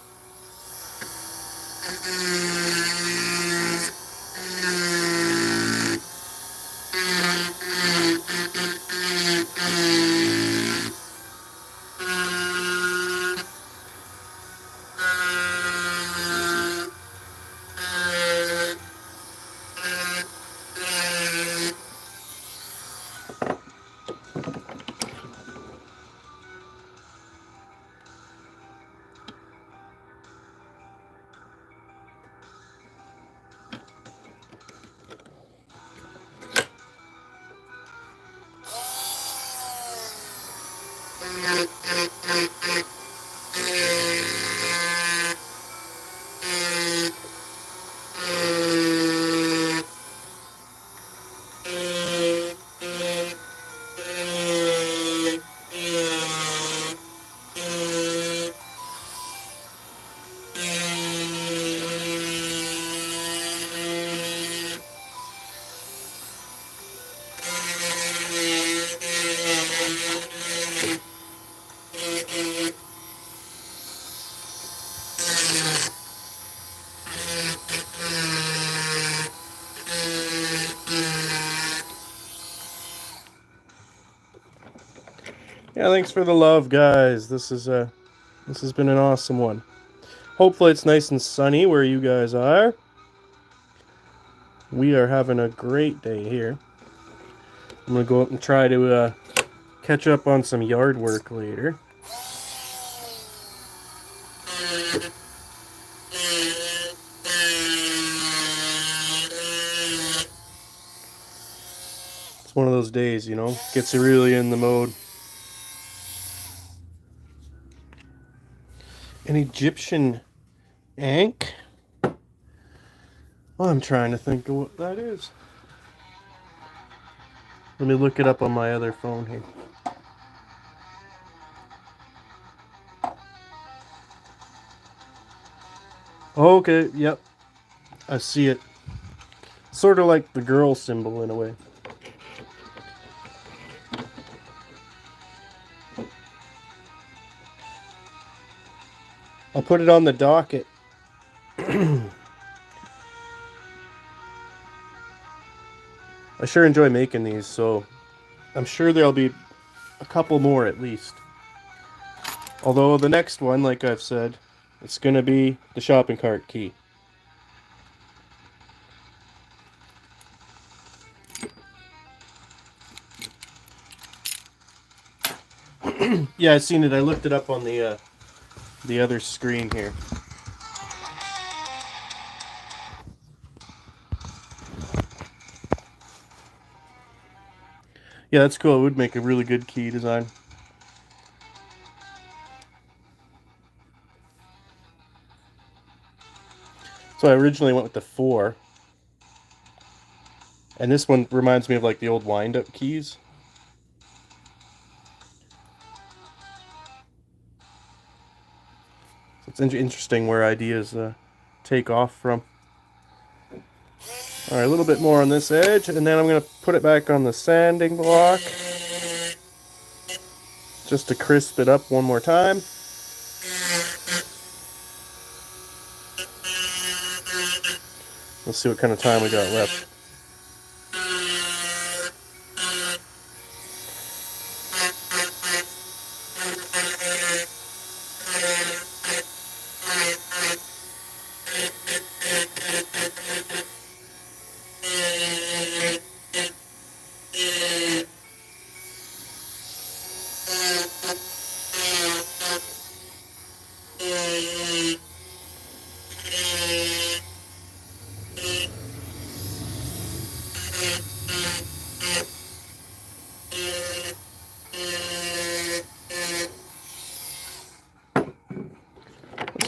Yeah, thanks for the love, guys. This has been an awesome one. Hopefully it's nice and sunny where you guys are. We are having a great day here. I'm gonna go up and try to catch up on some yard work later. It's one of those days, you know, gets you really in the mode. An Egyptian ankh? Well, I'm trying to think of what that is. Let me look it up on my other phone here. Okay, yep. I see it. Sort of like the girl symbol in a way. I'll put it on the docket. I sure enjoy making these, so I'm sure there'll be a couple more at least. Although the next one, like I've said, it's going to be the shopping cart key. Yeah, I seen it. I looked it up on the other screen here. Yeah, that's cool. It would make a really good key design. So I originally went with the 4. And this one reminds me of like the old wind-up keys. So it's interesting where ideas take off from. Alright, a little bit more on this edge, and then I'm going to put it back on the sanding block. Just to crisp it up one more time. Let's see what kind of time we got left.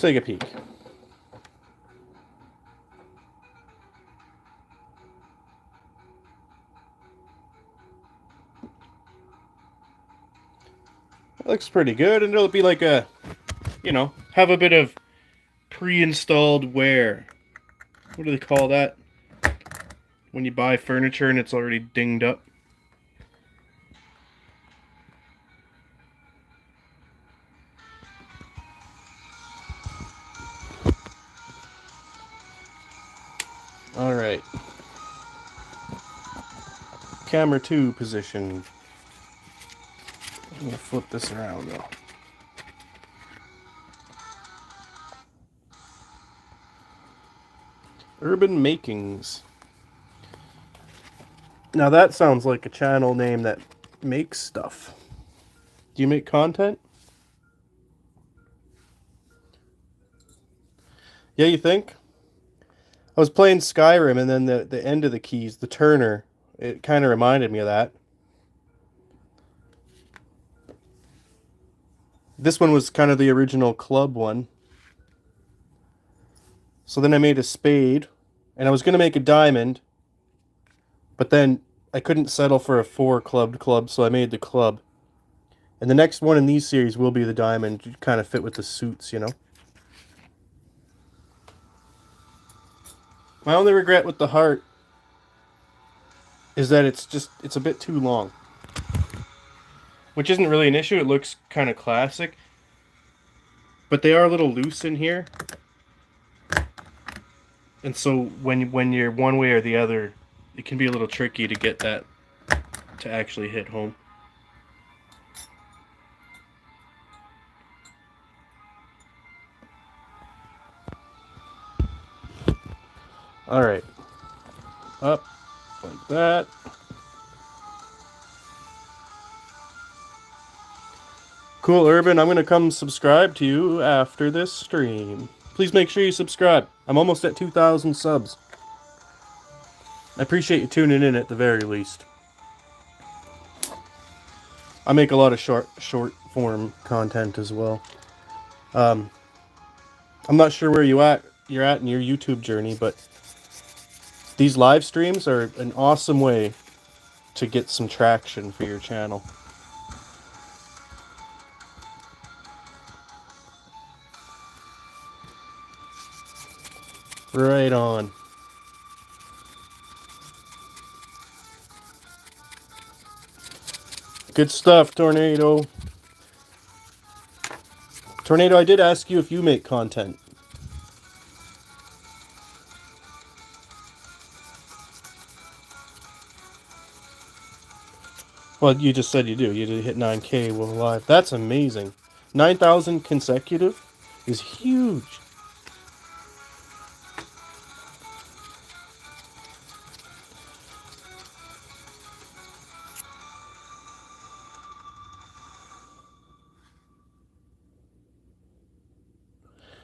take a peek. It looks pretty good, and it'll be like a, you know, have a bit of pre-installed wear. What do they call that? When you buy furniture and it's already dinged up. Alright. Camera 2 position. I'm going to flip this around though. Urban Makings. Now that sounds like a channel name that makes stuff. Do you make content? Yeah, you think? I was playing Skyrim and then the end of the keys, the turner, it kind of reminded me of that. This one was kind of the original club one. So then I made a spade, and I was going to make a diamond, but then I couldn't settle for a 4-clubbed club, so I made the club. And the next one in these series will be the diamond, to kind of fit with the suits, you know? My only regret with the heart is that it's a bit too long. Which isn't really an issue, it looks kind of classic. But they are a little loose in here. And so when you're one way or the other, it can be a little tricky to get that to actually hit home. Alright. Up like that. Cool, Urban. I'm going to come subscribe to you after this stream. Please make sure you subscribe. I'm almost at 2,000 subs. I appreciate you tuning in at the very least. I make a lot of short form content as well. I'm not sure where you're at in your YouTube journey, but these live streams are an awesome way to get some traction for your channel. Right on. Good stuff, Tornado. Tornado, I did ask you if you make content. Well, you just said you do. You did hit 9K while live. That's amazing. 9,000 consecutive is huge.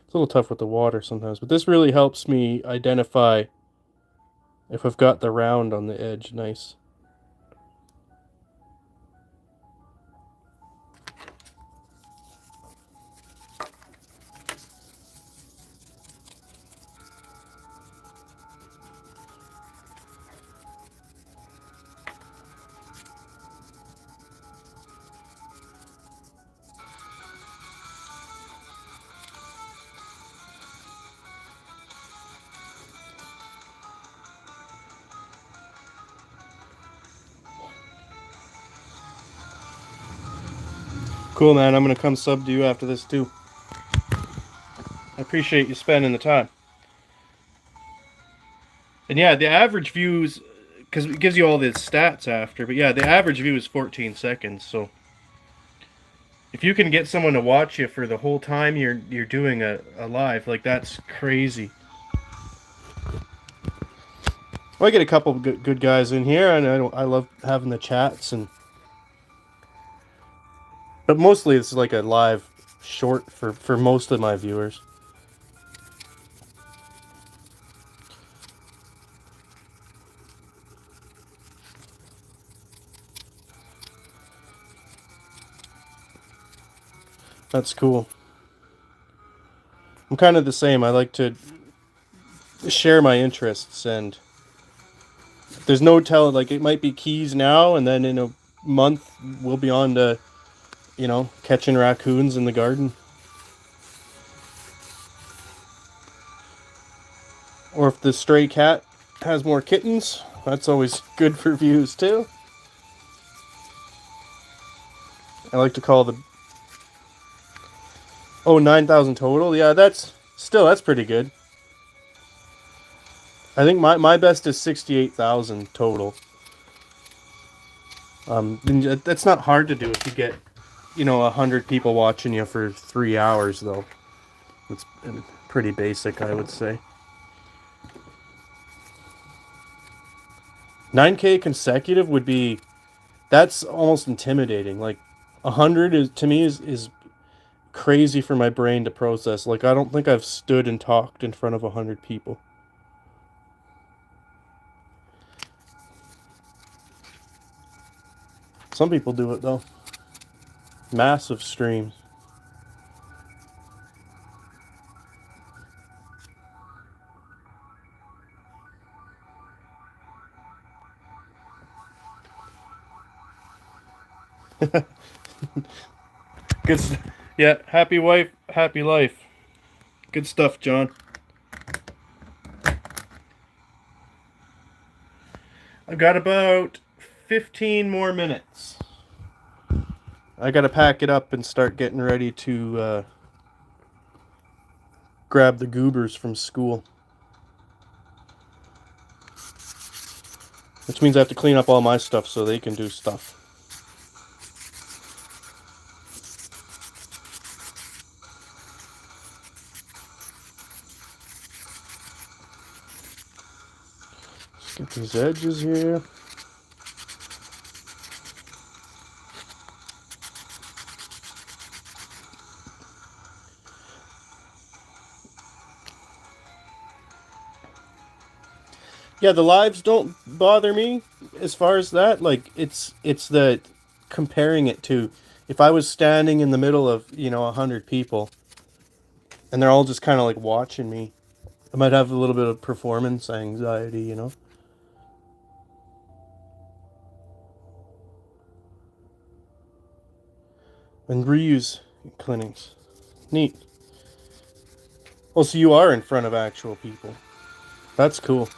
It's a little tough with the water sometimes, but this really helps me identify if I've got the round on the edge nice. Cool, man. I'm going to come sub to you after this, too. I appreciate you spending the time. And yeah, the average views, because it gives you all the stats after, but yeah, the average view is 14 seconds, so if you can get someone to watch you for the whole time you're doing a live, like, that's crazy. Well, I get a couple of good guys in here, and I love having the chats, but mostly it's like a live short for most of my viewers. That's cool. I'm kind of the same. I like to share my interests, and there's no telling. Like, it might be keys now, and then in a month we'll be on to, catching raccoons in the garden. Or if the stray cat has more kittens, that's always good for views too. I like to call the... Oh, 9,000 total? Yeah, that's pretty good. I think my best is 68,000 total. That's not hard to do if you get, 100 people watching you for 3 hours, though. It's pretty basic, I would say. 9K consecutive would be... That's almost intimidating. Like, 100 is, to me, is crazy for my brain to process. Like, I don't think I've stood and talked in front of 100 people. Some people do it, though. Massive streams. Good. Yeah, happy wife, happy life. Good stuff, John. I've got about 15 more minutes. I gotta pack it up and start getting ready to grab the goobers from school. Which means I have to clean up all my stuff so they can do stuff. Let's get these edges here. Yeah, the lives don't bother me as far as that. Like, it's the comparing it to if I was standing in the middle of, 100 people and they're all just kind of like watching me. I might have a little bit of performance anxiety, And reuse clinics. Neat. Oh, so you are in front of actual people. That's cool.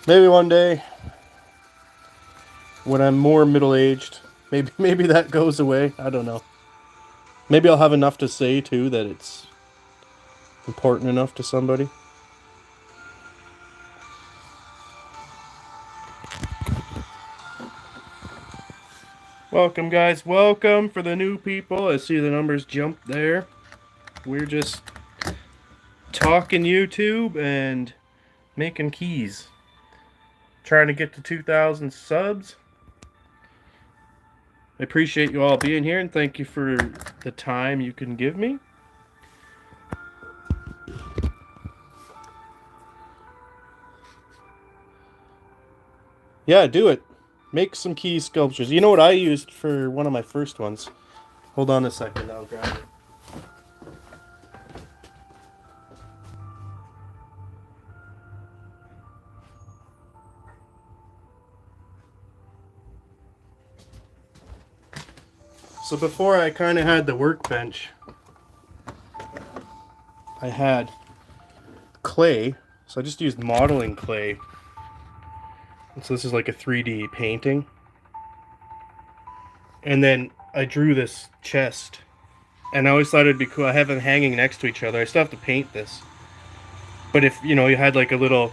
Maybe one day, when I'm more middle-aged, maybe that goes away. I don't know. Maybe I'll have enough to say, too, that it's important enough to somebody. Welcome, guys. Welcome for the new people. I see the numbers jump there. We're just talking YouTube and making keys. Trying to get to 2,000 subs. I appreciate you all being here, and thank you for the time you can give me. Yeah, do it. Make some key sculptures. You know what I used for one of my first ones? Hold on a second, I'll grab it. So before I kind of had the workbench, I had clay. So I just used modeling clay. And so this is like a 3D painting. And then I drew this chest. And I always thought it'd be cool. I have them hanging next to each other. I still have to paint this. But if, you had like a little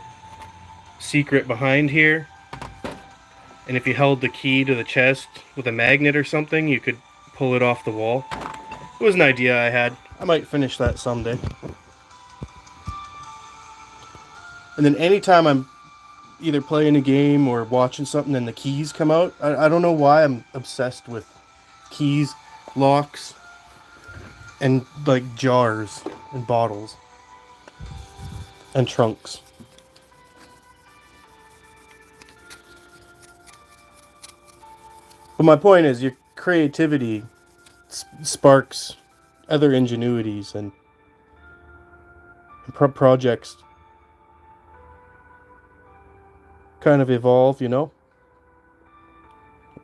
secret behind here, and if you held the key to the chest with a magnet or something, you could pull it off the wall. It was an idea I had. I might finish that someday. And then anytime I'm either playing a game or watching something and the keys come out, I don't know why I'm obsessed with keys, locks, and like jars and bottles and trunks. But my point is, your creativity sparks other ingenuities and projects kind of evolve, you know.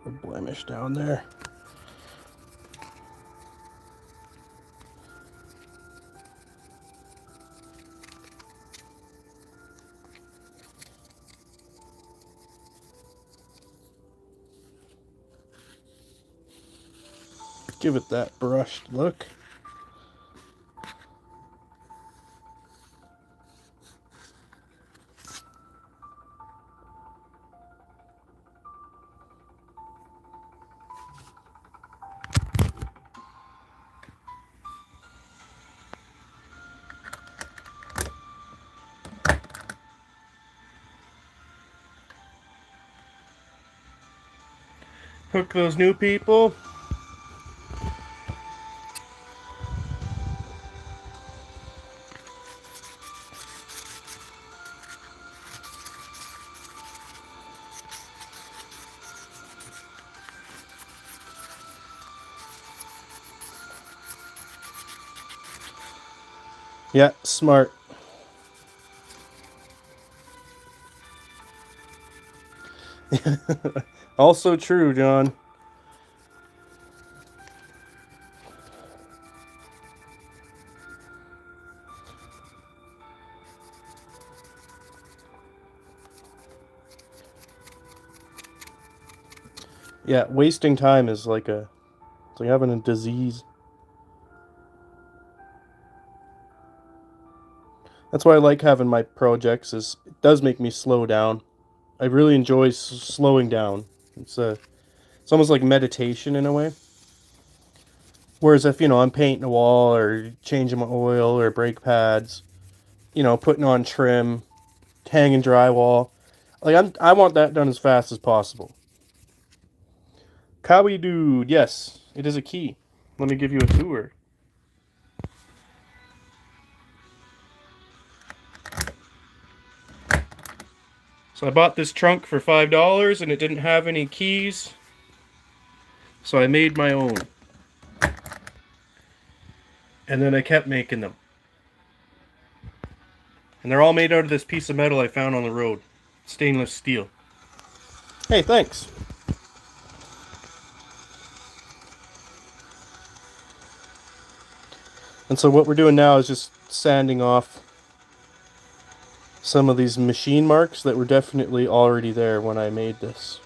A blemish down there. Give it that brushed look. Hook those new people. Yeah, smart. Also true, John. Yeah, wasting time is like it's like having a disease. That's why I like having my projects. Is it does make me slow down. I really enjoy slowing down. It's almost like meditation in a way. Whereas if I'm painting a wall or changing my oil or brake pads, putting on trim, hanging drywall, like I want that done as fast as possible. Cowie dude, yes, it is a key. Let me give you a tour. So I bought this trunk for $5 and it didn't have any keys. So I made my own. And then I kept making them. And they're all made out of this piece of metal I found on the road. Stainless steel. Hey, thanks. And so what we're doing now is just sanding off some of these machine marks that were definitely already there when I made this.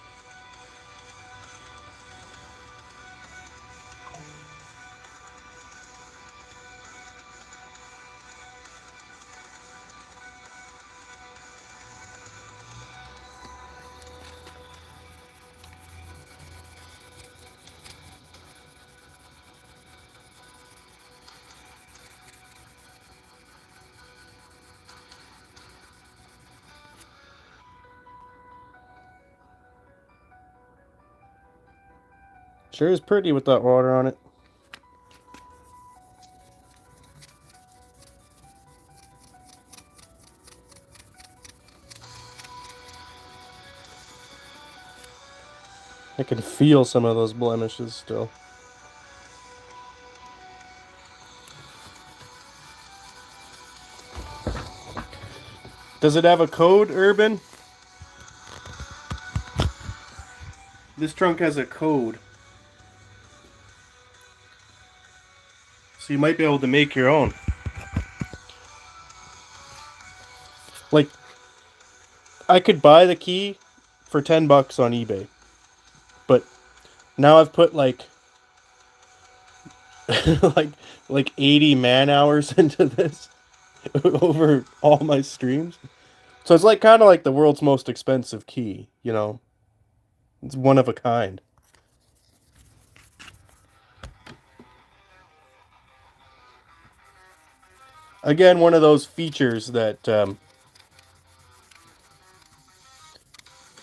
Sure is pretty with that water on it. I can feel some of those blemishes still. Does it have a code, Urban? This trunk has a code. So you might be able to make your own. Like, I could buy the key for $10 on eBay. But now I've put like like 80 man hours into this over all my streams. So it's like kind of like the world's most expensive key, It's one of a kind. Again, one of those features that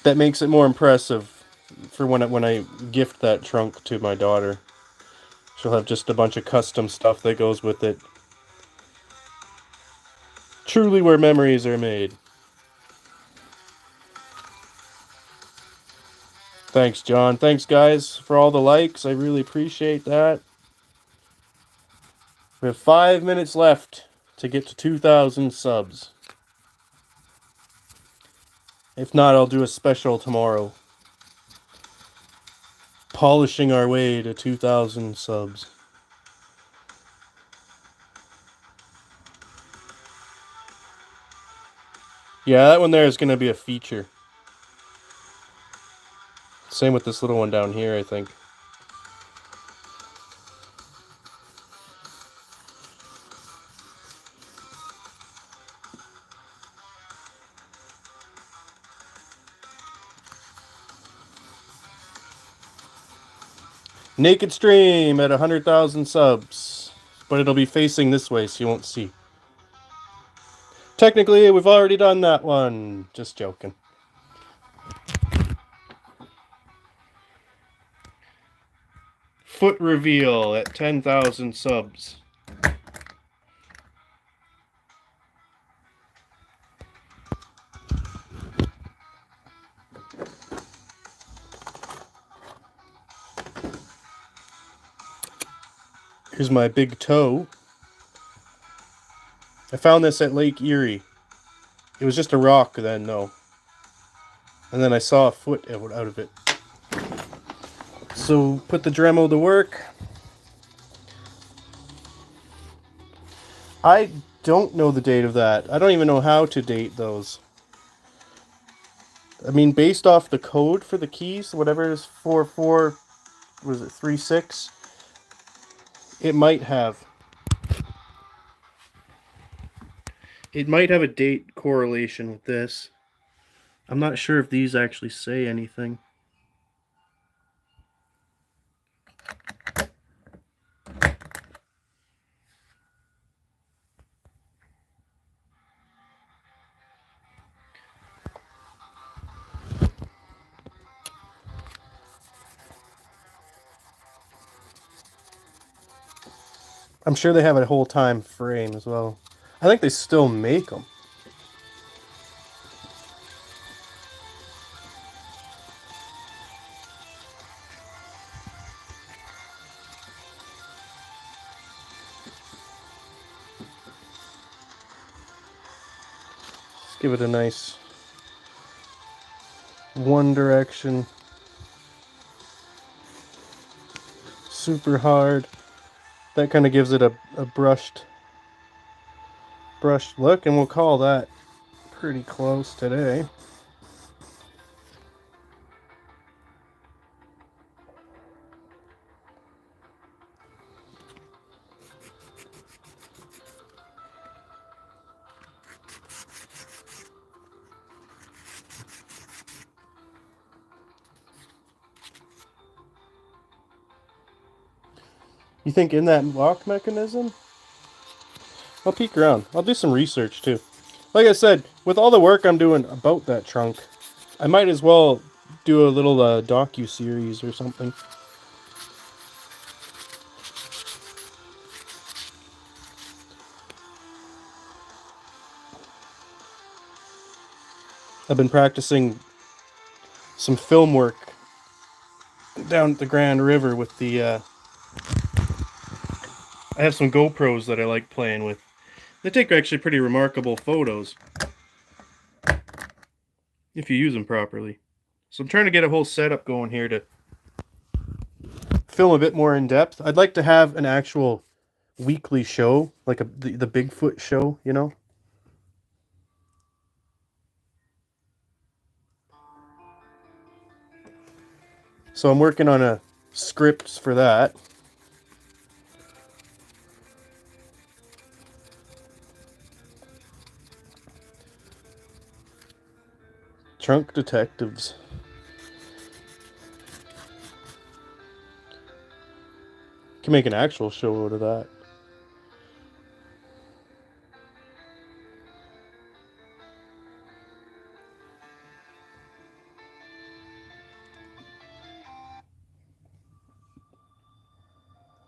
makes it more impressive for when I gift that trunk to my daughter. She'll have just a bunch of custom stuff that goes with it. Truly where memories are made. Thanks, John. Thanks, guys, for all the likes. I really appreciate that. We have 5 minutes left to get to 2,000 subs. If not, I'll do a special tomorrow. Polishing our way to 2,000 subs. Yeah, that one there is going to be a feature. Same with this little one down here, I think. Naked stream at 100,000 subs. But it'll be facing this way, so you won't see. Technically, we've already done that one. Just joking. Foot reveal at 10,000 subs. Here's my big toe. I found this at Lake Erie. It was just a rock then, though. And then I saw a foot out of it. So, put the Dremel to work. I don't know the date of that. I don't even know how to date those. I mean, based off the code for the keys, whatever it is, 44, was it 36? It might have. It might have a date correlation with this. I'm not sure if these actually say anything. I'm sure they have a whole time frame as well. I think they still make them. Let's give it a nice one direction. Super hard. That kind of gives it a brushed look, and we'll call that pretty close today. You think in that lock mechanism? I'll peek around. I'll do some research too. Like I said, with all the work I'm doing about that trunk, I might as well do a little docu-series or something. I've been practicing some film work down at the Grand River with the... I have some GoPros that I like playing with. They take actually pretty remarkable photos if you use them properly. So I'm trying to get a whole setup going here to film a bit more in depth. I'd like to have an actual weekly show, like the Bigfoot show, you know? So I'm working on a script for that. Trunk Detectives. Can make an actual show out of that.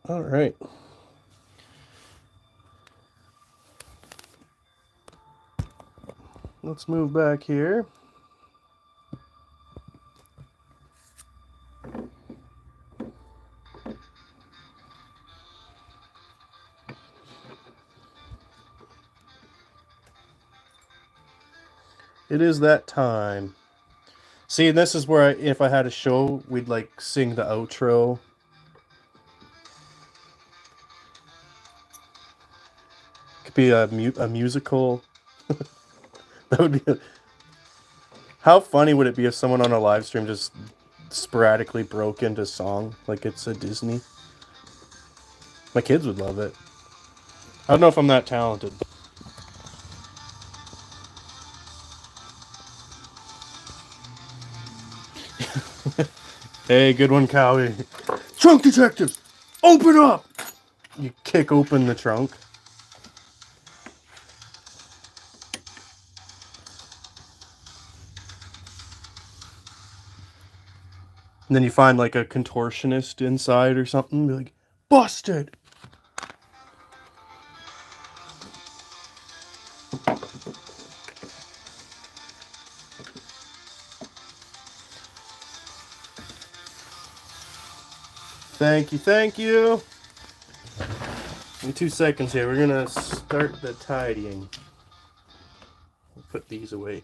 All right. Let's move back here. It is that time. See, and this is where if I had a show, we'd like sing the outro. Could be a musical. That would be. How funny would it be if someone on a live stream just sporadically broke into song like it's a Disney? My kids would love it. I don't know if I'm that talented. Hey, good one, Cowie. Trunk detectives, open up! You kick open the trunk. And then you find like a contortionist inside or something. Be like, busted! Thank you, thank you. In 2 seconds here, we're gonna start the tidying. We'll put these away.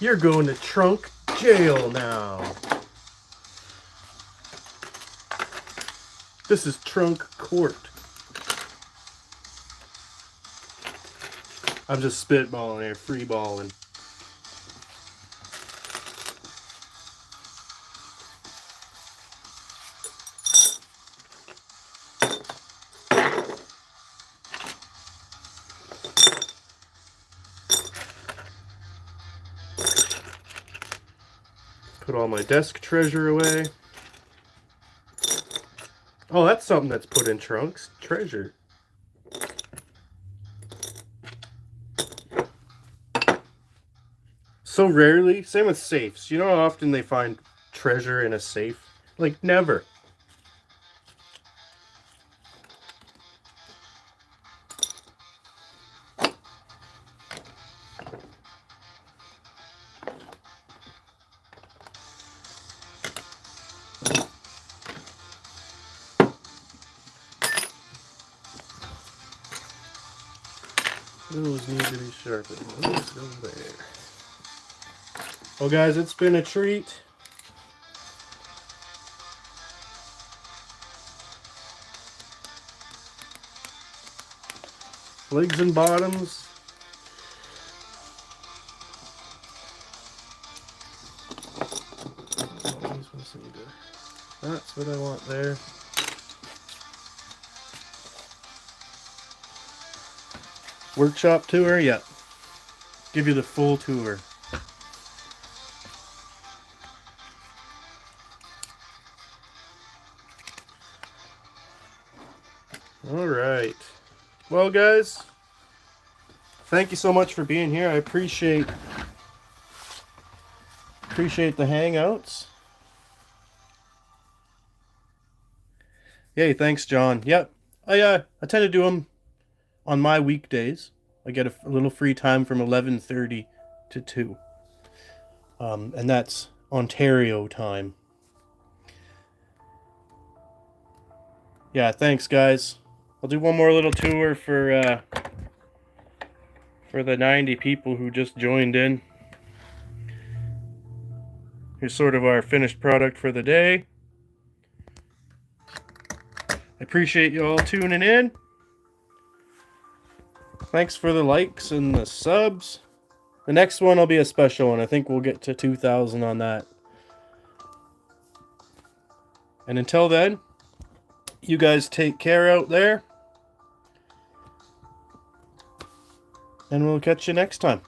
You're going to trunk jail now. This is trunk court. I'm just spitballing here, freeballing. Put all my desk treasure away. Oh, that's something that's put in trunks. Treasure. So rarely. Same with safes. You know how often they find treasure in a safe? Like, never. Those need to be sharpened. Those go there. Well, guys, it's been a treat. Legs and bottoms. That's what I want there. Workshop tour, yeah. Give you the full tour. All right. Well, guys, thank you so much for being here. I appreciate the hangouts. Yay, thanks, John. Yep, I tend to do them on my weekdays. I get a little free time from 11:30 to 2. And that's Ontario time. Yeah, thanks, guys. I'll do one more little tour for the 90 people who just joined in. Here's sort of our finished product for the day. I appreciate you all tuning in. Thanks for the likes and the subs. The next one will be a special one. I think we'll get to 2,000 on that. And until then, you guys take care out there. And we'll catch you next time.